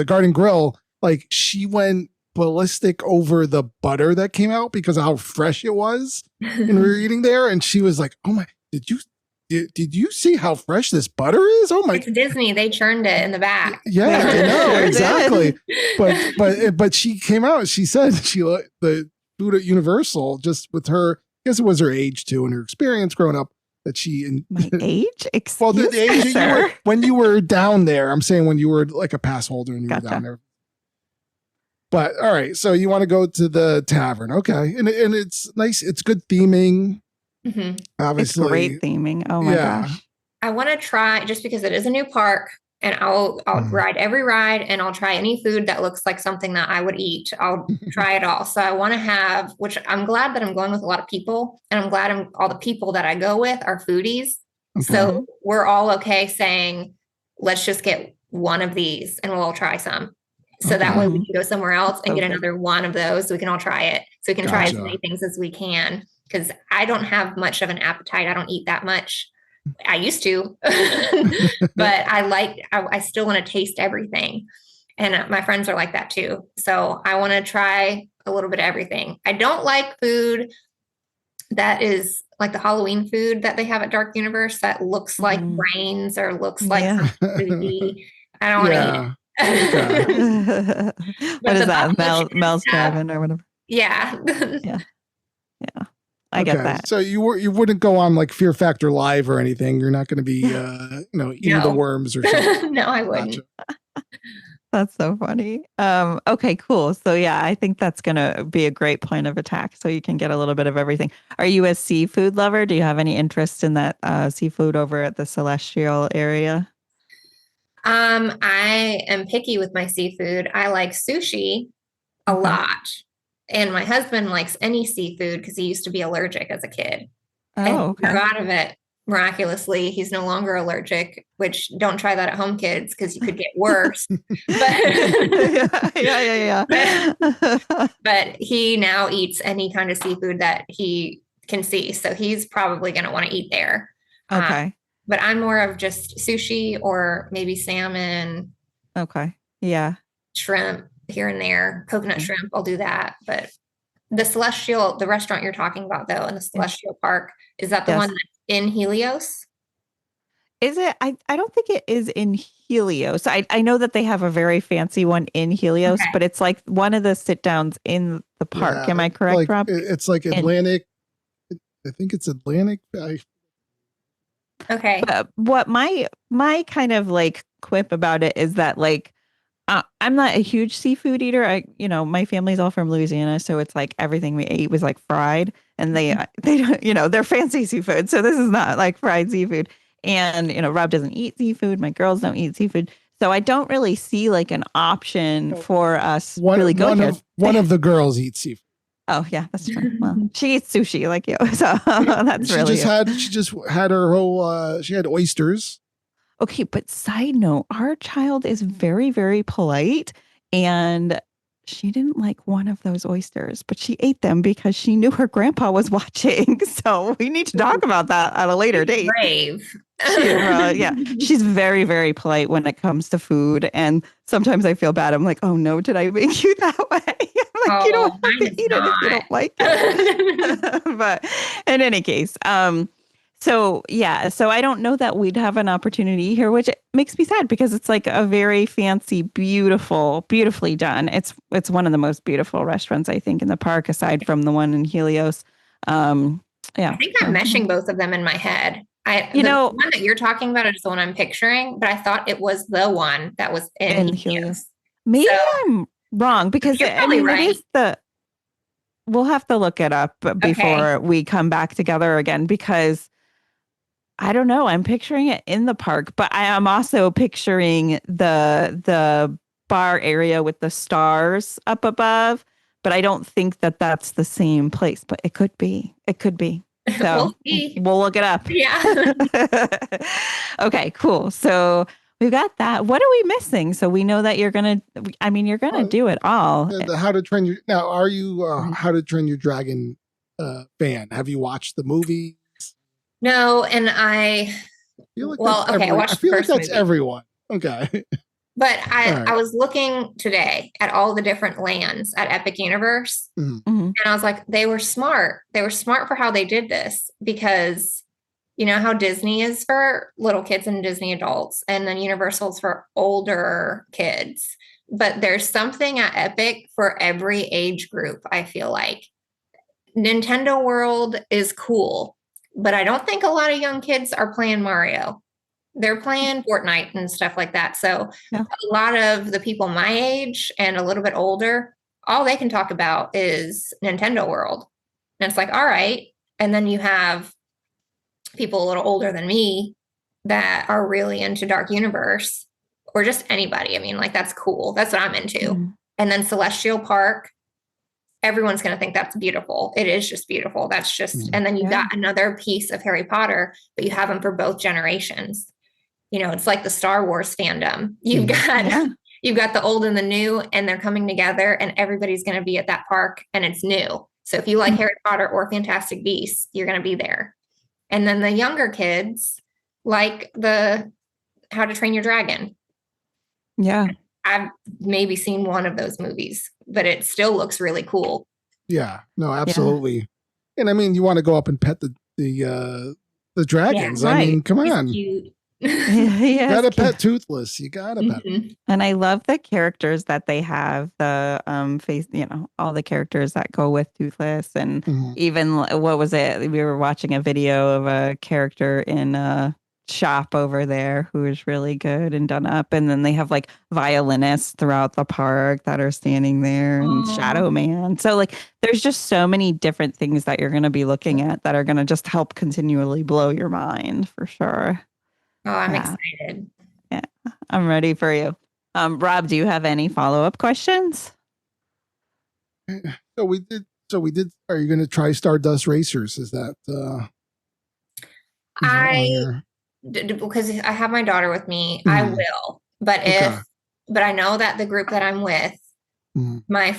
Garden Grill, like she went ballistic over the butter that came out because of how fresh it was. And we were eating there and she was like, "Oh my, did you see how fresh this butter is? Oh my!" It's Disney. They churned it in the back. Yeah, I know exactly. But she came out and she said she liked the food at Universal just with her. I guess it was her age too and her experience growing up that she. My age? Well, the age when you were down there. I'm saying when you were like a pass holder and you were down there. But all right, so you want to go to the tavern, okay? And it's nice. It's good theming. Mm-hmm. Obviously, it's great theming. Oh my gosh! I want to try just because it is a new park, and I'll ride every ride, and I'll try any food that looks like something that I would eat. I'll try it all. So I want to have, which I'm glad that I'm going with a lot of people, and I'm glad all the people that I go with are foodies. Okay. So we're all okay saying, let's just get one of these, and we'll all try some. So that way we can go somewhere else and get another one of those. So we can all try it. So we can try as many things as we can. Because I don't have much of an appetite. I don't eat that much. I used to, but I still want to taste everything. And my friends are like that too. So I want to try a little bit of everything. I don't like food that is like the Halloween food that they have at Dark Universe that looks like brains or looks like food. I don't want to eat it. What is that? Mel's Cabin or whatever. Yeah. Yeah. I get that. So you wouldn't go on like Fear Factor Live or anything. You're not going to be eating the worms or something. No, I wouldn't. Gotcha. That's so funny. Okay, cool. So yeah, I think that's going to be a great point of attack. So you can get a little bit of everything. Are you a seafood lover? Do you have any interest in that seafood over at the Celestial area? I am picky with my seafood. I like sushi a lot. And my husband likes any seafood because he used to be allergic as a kid. And he got out of it miraculously. He's no longer allergic, which don't try that at home, kids, because you could get worse. But he now eats any kind of seafood that he can see. So he's probably going to want to eat there. Okay. But I'm more of just sushi or maybe salmon. Okay. Yeah. Shrimp here and there. Coconut shrimp. I'll do that. But the restaurant you're talking about though, in the Celestial Park, is that the one that's in Helios? Is it? I don't think it is in Helios. I know that they have a very fancy one in Helios, but it's like one of the sit downs in the park. Am I correct, Rob? It's like Atlantic. I think it's Atlantic. Okay. But what my kind of like quip about it is that like I'm not a huge seafood eater. My family's all from Louisiana, so it's like everything we ate was like fried, and they don't, they're fancy seafood. So this is not like fried seafood. And Rob doesn't eat seafood. My girls don't eat seafood. So I don't really see like an option for us really going here. One of the girls eats seafood. Oh yeah, that's true. Well, she eats sushi like you, so that's really. She just had her whole. She had oysters. Okay, but side note, our child is very, very polite, and she didn't like one of those oysters, but she ate them because she knew her grandpa was watching. So we need to talk about that at a later date. Brave. Yeah, she's very, very polite when it comes to food, and sometimes I feel bad. I'm like, oh no, did I make you that way? I'm like, you don't have to eat it if you don't like it. But in any case, so I don't know that we'd have an opportunity here, which makes me sad because it's like a very fancy, beautifully done. It's one of the most beautiful restaurants I think in the park, aside from the one in Helios. Yeah, I think I'm meshing both of them in my head. The one that you're talking about is the one I'm picturing, but I thought it was the one that was in Helios. Maybe I'm wrong because right. It is we'll have to look it up before we come back together again because. I don't know. I'm picturing it in the park, but I am also picturing the bar area with the stars up above. But I don't think that that's the same place. But it could be. It could be. So we'll look it up. Yeah. Okay. Cool. So we've got that. What are we missing? So we know that you're gonna do it all. How to Train Your Now? Are you How to Train Your Dragon fan? Have you watched the movie? No, and I watched I feel the like first that's movie. everyone. Okay. But I was looking today at all the different lands at Epic Universe, and I was like, they were smart. They were smart for how they did this because you know how Disney is for little kids and Disney adults, and then Universal's for older kids. But there's something at Epic for every age group, I feel like. Nintendo World is cool. But I don't think a lot of young kids are playing Mario. They're playing Fortnite and stuff like that. So a lot of the people my age and a little bit older, all they can talk about is Nintendo World. And it's like, all right. And then you have people a little older than me that are really into Dark Universe or just anybody. I mean, like, that's cool. That's what I'm into. And then Celestial Park. Everyone's going to think that's beautiful. It is just beautiful. That's just, and then you got another piece of Harry Potter, but you have them for both generations. It's like the Star Wars fandom. You've got the old and the new, and they're coming together, and everybody's going to be at that park, and it's new. So if you like Harry Potter or Fantastic Beasts, you're going to be there. And then the younger kids like the How to Train Your Dragon. Yeah. I've maybe seen one of those movies, but it still looks really cool. Yeah, no, absolutely. Yeah. And I mean, you want to go up and pet the dragons. Yeah, right. I mean, come on. Cute. You gotta pet Toothless. You gotta pet him. And I love the characters that they have, the face, all the characters that go with Toothless. And even, what was it? We were watching a video of a character in shop over there who is really good and done up, and then they have like violinists throughout the park that are standing there and Shadow Man. So like there's just so many different things that you're going to be looking at that are going to just help continually blow your mind for sure. Oh, I'm excited. Yeah, I'm ready for you. Rob, do you have any follow-up questions? So we did. Are you going to try Stardust Racers? Is that because I have my daughter with me, I will. But but I know that the group that I'm with, my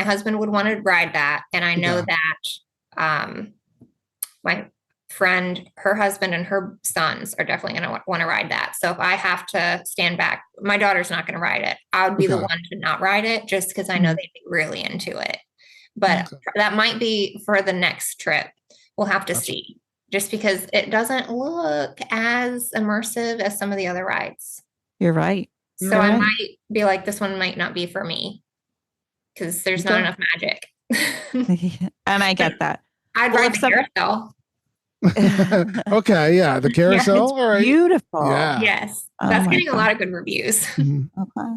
husband would want to ride that, and I know that my friend, her husband and her sons are definitely going to want to ride that. So if I have to stand back, my daughter's not going to ride it. I would be the one to not ride it just because I know they'd be really into it. But that might be for the next trip. We'll have to see. Just because it doesn't look as immersive as some of the other rides. You're right. So I might be like, this one might not be for me because there's not enough magic. And I get that. I'd ride the carousel. Okay, yeah, the carousel. It's All right. beautiful. Yeah. Yes, Oh that's my getting a God. lot of good reviews. Mhm. Okay.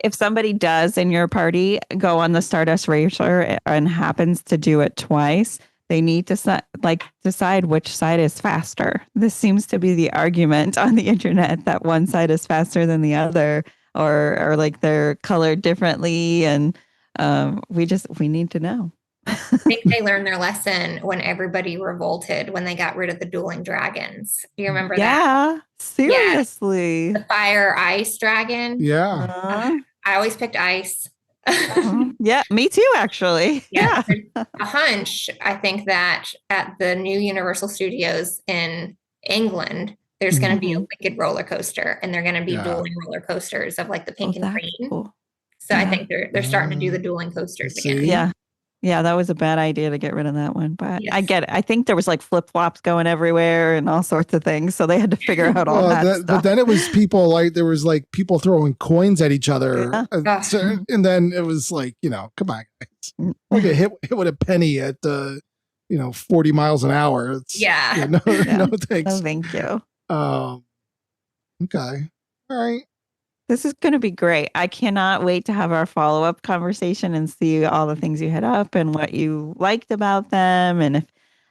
If somebody does in your party go on the Stardust Racer and happens to do it twice, they need to decide which side is faster. This seems to be the argument on the internet that one side is faster than the other, or like they're colored differently, and we need to know. I think they learned their lesson when everybody revolted when they got rid of the dueling dragons. Do you remember that? Yeah, Yeah, seriously. the fire ice dragon. Yeah. I always picked ice. Yeah, me too, actually. Yeah, Yeah. there's a hunch. I think that at the new Universal Studios in England, there's going to be a Mhm. Wicked roller coaster, and they're going to be Yeah. dueling roller coasters of like the Oh, pink and that's green. cool. So I Yeah. think they're starting to do the dueling coasters See? again. Yeah. Yeah, that was a bad idea to get rid of that one, but I Yes. get it. I think there was like flip-flops going everywhere and all sorts of things, so they had to figure out all that But stuff. then it was people like there was like people throwing coins at each other, Yeah. and then it was like, come on, guys, we're gonna hit with a penny at 40 miles an hour. It's, Yeah. no, Yeah. no Oh, thanks. thank you. Okay, all right. This is going to be great. I cannot wait to have our follow-up conversation and see all the things you hit up and what you liked about them. And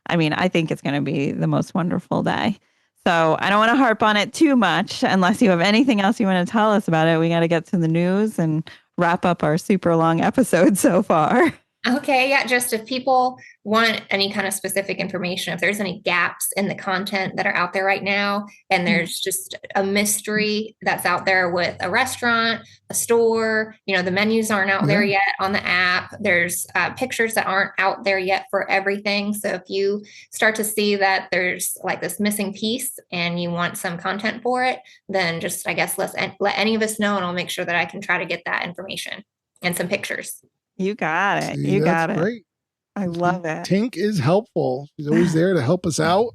I think it's going to be the most wonderful day. So I don't want to harp on it too much unless you have anything else you want to tell us about it. We got to get to the news and wrap up our super long episode so far. Okay, yeah, just if people want any kind of specific information, if there's any gaps in the content that are out there right now, and there's just a mystery that's out there with a restaurant, a store, the menus aren't out there yet on the app. There's pictures that aren't out there yet for everything. So if you start to see that there's like this missing piece and you want some content for it, then just, I guess, let any of us know, and I'll make sure that I can try to get that information and some pictures. You got it. See, You got that's it. great. I love it. Tink is helpful. She's always there to help us out.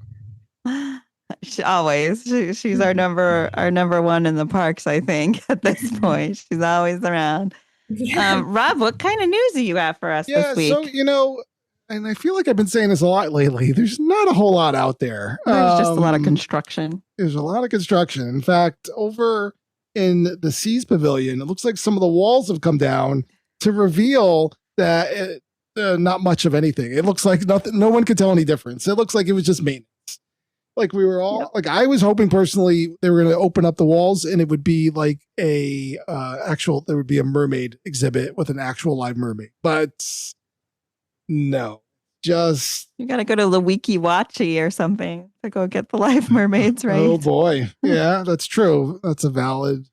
She's our number one in the parks, I think, at this point. She's always around. Yeah. Rob, what kind of news do you have for us this week? So and I feel like I've been saying this a lot lately. There's not a whole lot out there. There's just a lot of construction. There's a lot of construction. In fact, over in the Seas Pavilion, it looks like some of the walls have come down to reveal that not much of anything. It looks like nothing. No one could tell any difference. It looks like it was just maintenance. Like we were all like, I was hoping personally they were going to open up the walls and it would be like there would be a mermaid exhibit with an actual live mermaid, but no, just you got to go to the Wiki Wachi or something to go get the live mermaids, right? Oh boy, yeah, that's true. That's a valid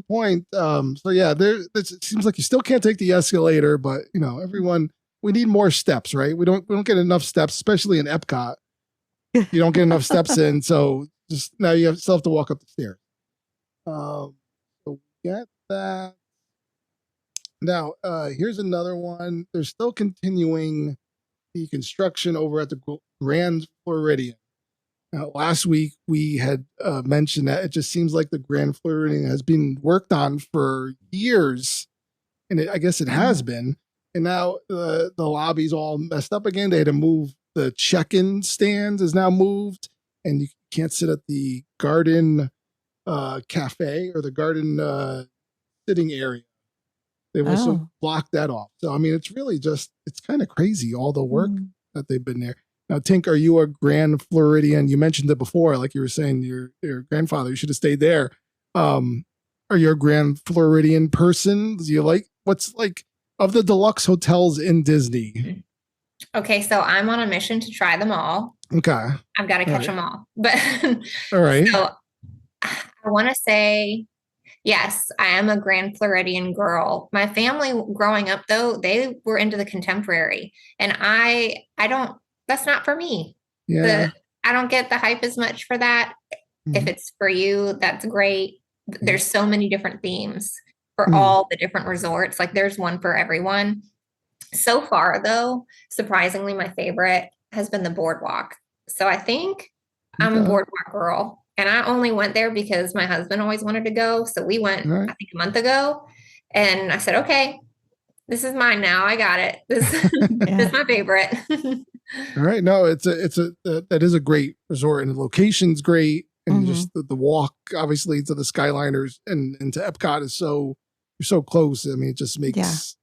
point. So yeah, it seems like you still can't take the escalator, but everyone, we need more steps, right? We don't get enough steps, especially in Epcot. You don't get enough steps in, so just now you still have to walk up the stairs. So we get that. Now, here's another one. They're still continuing the construction over at the Grand Floridian. Last week, we had mentioned that it just seems like the Grand Floridian has been worked on for years, and I guess it has been. And now the lobby's all messed up again. They had to move the check-in stands is now moved, and you can't sit at the garden cafe or the garden sitting area. They've also blocked that off. So, it's really it's kind of crazy, all the work that they've been there. Now, Tink, are you a Grand Floridian? You mentioned it before, like you were saying, your grandfather, you should have stayed there. Are you a Grand Floridian person? Do you what's like of the deluxe hotels in Disney? Okay, so I'm on a mission to try them all. Okay. I've got to catch them all. But all right. So I want to say, yes, I am a Grand Floridian girl. My family growing up, though, they were into the contemporary. And I don't, that's not for me. Yeah. I don't get the hype as much for that. If it's for you, that's great. There's so many different themes for all the different resorts. Like there's one for everyone. So far, though, surprisingly, my favorite has been the boardwalk. So I think I'm a boardwalk girl. And I only went there because my husband always wanted to go. So we went, I think, a month ago. And I said, okay, this is mine now. I got it. This is my favorite. All right. No, that is a great resort, and the location's great, and just the walk, obviously, to the Skyliners and to Epcot you're so close. I mean, it just makes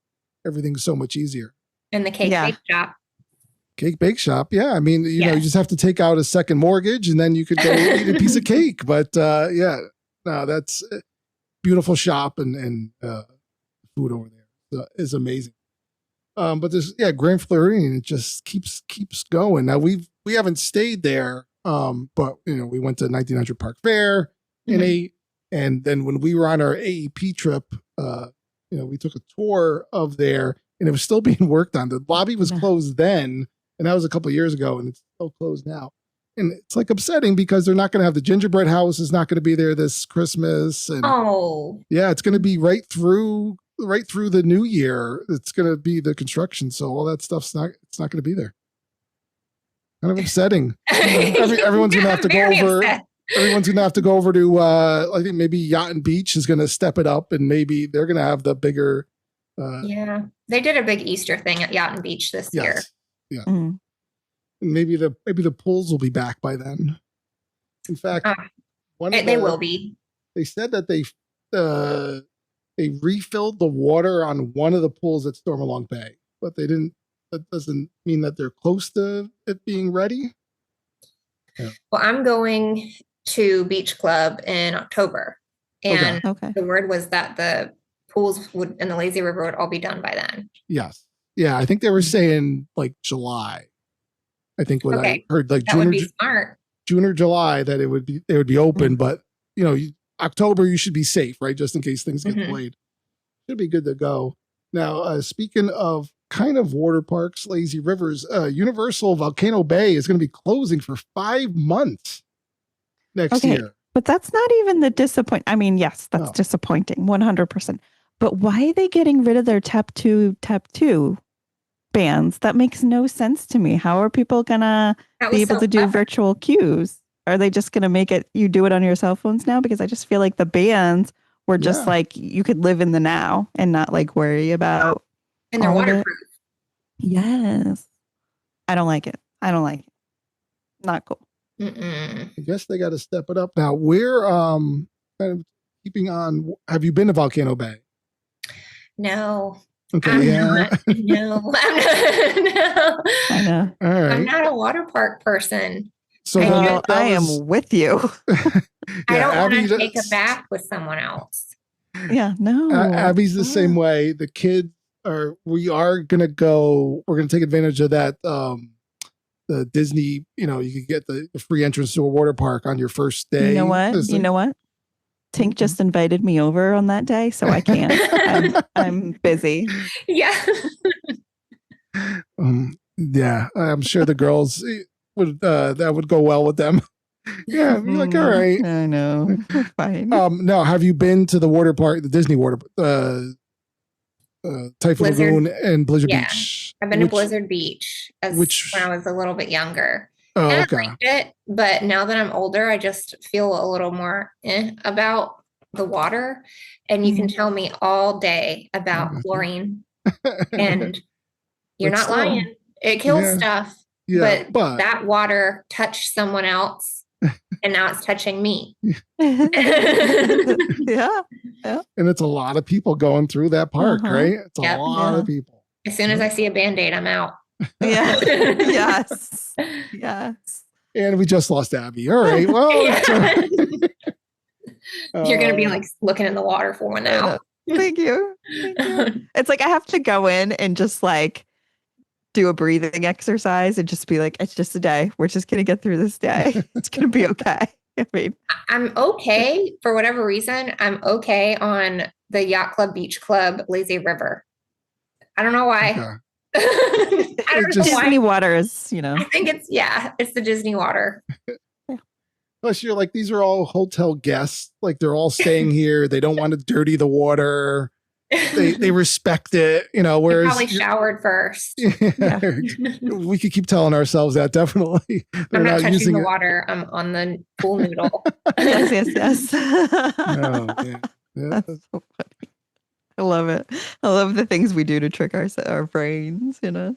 everything so much easier. And the cake bake shop. Cake bake shop. Yeah. I mean, you know, you just have to take out a second mortgage and then you could go eat a piece of cake. But no, that's a beautiful shop and food over there is amazing. But there's Grand Floridian, it just keeps going. Now we haven't stayed there, but you know, we went to 1900 Park Fair and ate, and then when we were on our AEP trip, you know, we took a tour of there, and it was still being worked on. The lobby was closed then, and that was a couple of years ago, and it's still closed now. And it's like upsetting because they're not going to have the gingerbread house is not going to be there this Christmas, and it's going to be right through the new year. It's going to be the construction, so all that stuff's not going to be there. Kind of upsetting. Everyone's going to have to go over. Everyone's going to have to go over to. I think maybe Yacht and Beach is going to step it up, and maybe they're going to have the bigger. They did a big Easter thing at Yacht and Beach this year. Yeah, maybe the pools will be back by then. In fact, they will be. They said that they refilled the water on one of the pools at Stormalong Bay, but they didn't. That doesn't mean that they're close to it being ready. Yeah. Well, I'm going to Beach Club in October, and the word was that the pools in the Lazy River would all be done by then. Yes. Yeah, I think they were saying like July. I think what I heard, like June or July, that they would be open, but you know, October you should be safe, right? Just in case things get delayed. Should be good to go. Now, speaking of kind of water parks, lazy rivers, Universal Volcano Bay is going to be closing for 5 months next year. But that's not even the disappointment. I mean, yes, that's disappointing, 100%. But why are they getting rid of their Tap 2 bands? That makes no sense to me. How are people going to be able to do virtual queues? Are they just going to make it, you do it on your cell phones now? Because I just feel like the bands were just like, you could live in the now and not like worry about. And they're waterproof. Yes. I don't like it. Not cool. Mm-mm. I guess they got to step it up. Now, we're kind of keeping on. Have you been to Volcano Bay? No. Okay. I'm not. No. I know. All right. I'm not a water park person. So I am with you. I don't want to take a bath with someone else. Yeah, no. Abbie's the same way. The kids we are going to go, we're going to take advantage of that. The Disney, you know, you could get the free entrance to a water park on your first day. You know what? Tink just invited me over on that day, so I can't. I'm busy. Yeah. Yeah, I'm sure the girls would that would go well with them. Yeah, be like, all right. I know. Fine. No, have you been to the water park, the Disney water Typhoon Lagoon and Blizzard Beach? I've been to Blizzard Beach when I was a little bit younger. Oh, and I liked it, but now that I'm older, I just feel a little more about the water. And you can tell me all day about chlorine, and you're not lying. It kills stuff, but that water touched someone else, and now it's touching me. Yeah. And it's a lot of people going through that park, right? It's a lot of people. As soon as I see a Band-Aid, I'm out. Yeah. Yes. And we just lost Abbie. All right. Well, you're going to be like looking in the water for one now. Thank you. It's like I have to go in and just like do a breathing exercise and just be like, it's just a day. We're just going to get through this day. It's going to be okay. I mean, I'm okay for whatever reason. I'm okay on the Yacht Club, Beach Club, Lazy River. I don't know why. Okay. I don't know Disney water is, I think it's the Disney water. Plus, you're like, these are all hotel guests. Like, they're all staying here. They don't want to dirty the water. They respect it, whereas probably showered first. Yeah. We could keep telling ourselves that, definitely. I'm not touching the water. I'm on the pool noodle. Yes. Oh, yeah. That's so funny. I love it. I love the things we do to trick our brains, you know?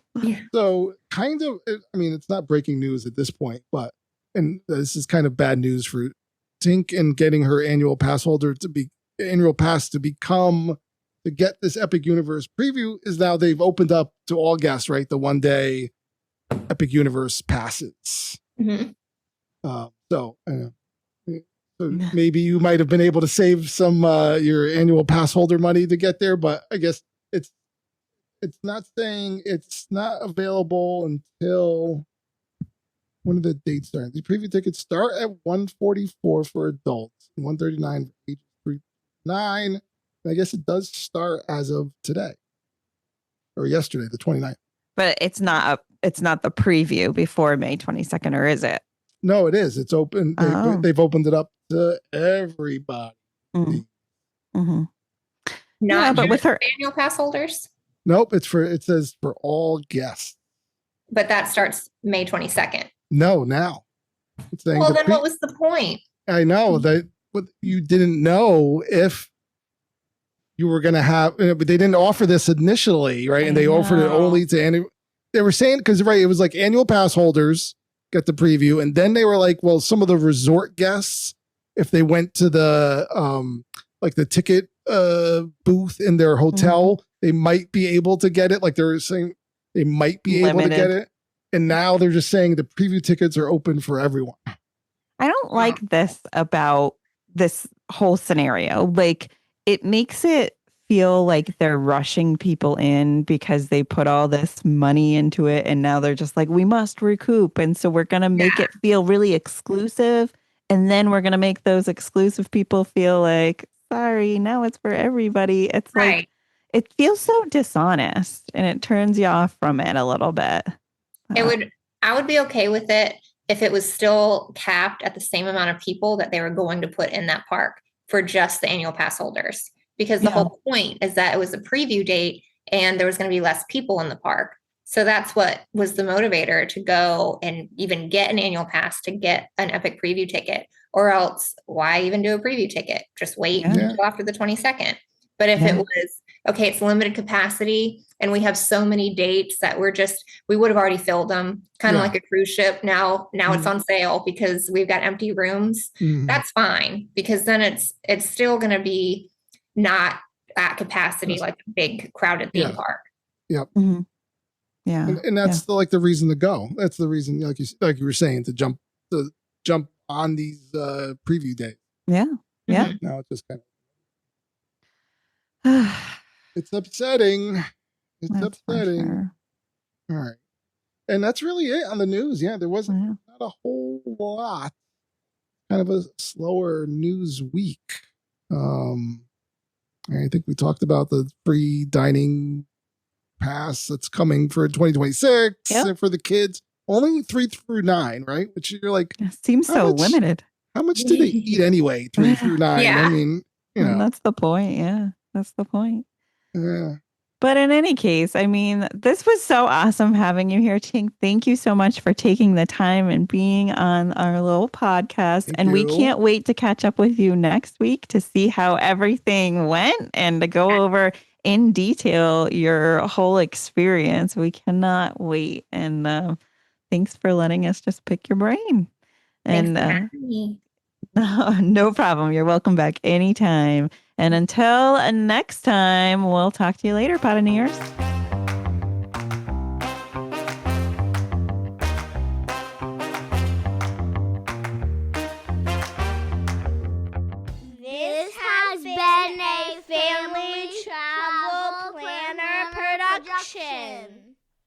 So kind of, I mean, it's not breaking news at this point, but, and this is kind of bad news for Tink and getting her annual pass to become, to get this Epic Universe preview is now they've opened up to all guests, right? The 1 day Epic Universe passes. Mhm. So maybe you might have been able to save some your annual pass holder money to get there, but I guess it's not saying it's not available until, when are the dates start? The preview tickets start at $144 for adults, $139 for ages 3 to 9. I guess it does start as of today or yesterday, the 29th. But it's not the preview before May 22nd, or is it? No, it is. It's open. They've opened it up to everybody. Mm-hmm. Not but with her annual pass holders. Nope, it says for all guests. But that starts May 22nd. No, now. It's saying well, then what was the point? I know that you didn't know if you were going to have, but they didn't offer this initially, right? And they offered it only to, they were saying, because, right, it was like annual pass holders get the preview. And then they were like, well, some of the resort guests, if they went to the, like the ticket booth in their hotel, they might be able to get it. Like they were saying they might be able to get it. And now they're just saying the preview tickets are open for everyone. I don't like this about this whole scenario. Like, it makes it feel like they're rushing people in because they put all this money into it. And now they're just like, we must recoup. And so we're going to make it feel really exclusive. And then we're going to make those exclusive people feel like, sorry, now it's for everybody. It's like, it feels so dishonest and it turns you off from it a little bit. I would be okay with it if it was still capped at the same amount of people that they were going to put in that park for just the annual pass holders, because the whole point is that it was a preview date and there was going to be less people in the park. So that's what was the motivator to go and even get an annual pass to get an Epic preview ticket, or else why even do a preview ticket? Just wait until after the 22nd. But if it was, okay, it's limited capacity and we have so many dates that we would have already filled them, kind of like a cruise ship. Now it's on sale because we've got empty rooms. That's fine, because then it's still going to be not at capacity like a big crowded theme park. Yep. Mm-hmm. Yeah. And that's the reason to go. That's the reason, like you were saying, to jump on these preview days. Yeah. Yeah. Now it's just kind of it's upsetting. It's upsetting. Sure. All right. And that's really it on the news. Yeah, there wasn't not a whole lot. Kind of a slower news week. I think we talked about the free dining pass that's coming for 2026 for the kids. Only 3 through 9, right? Which you're like, it seems so limited. How much do they eat anyway? 3 through 9. I mean, that's the point. Yeah, that's the point. Yeah. But in any case, I mean, this was so awesome having you here, Tink. Thank you so much for taking the time and being on our little podcast. Thank you. We can't wait to catch up with you next week to see how everything went and to go over in detail your whole experience. We cannot wait. And thanks for letting us just pick your brain. Thanks for having me. No problem. You're welcome back anytime. And until next time, we'll talk to you later, Pioneers. This has been a Family Travel Planner production.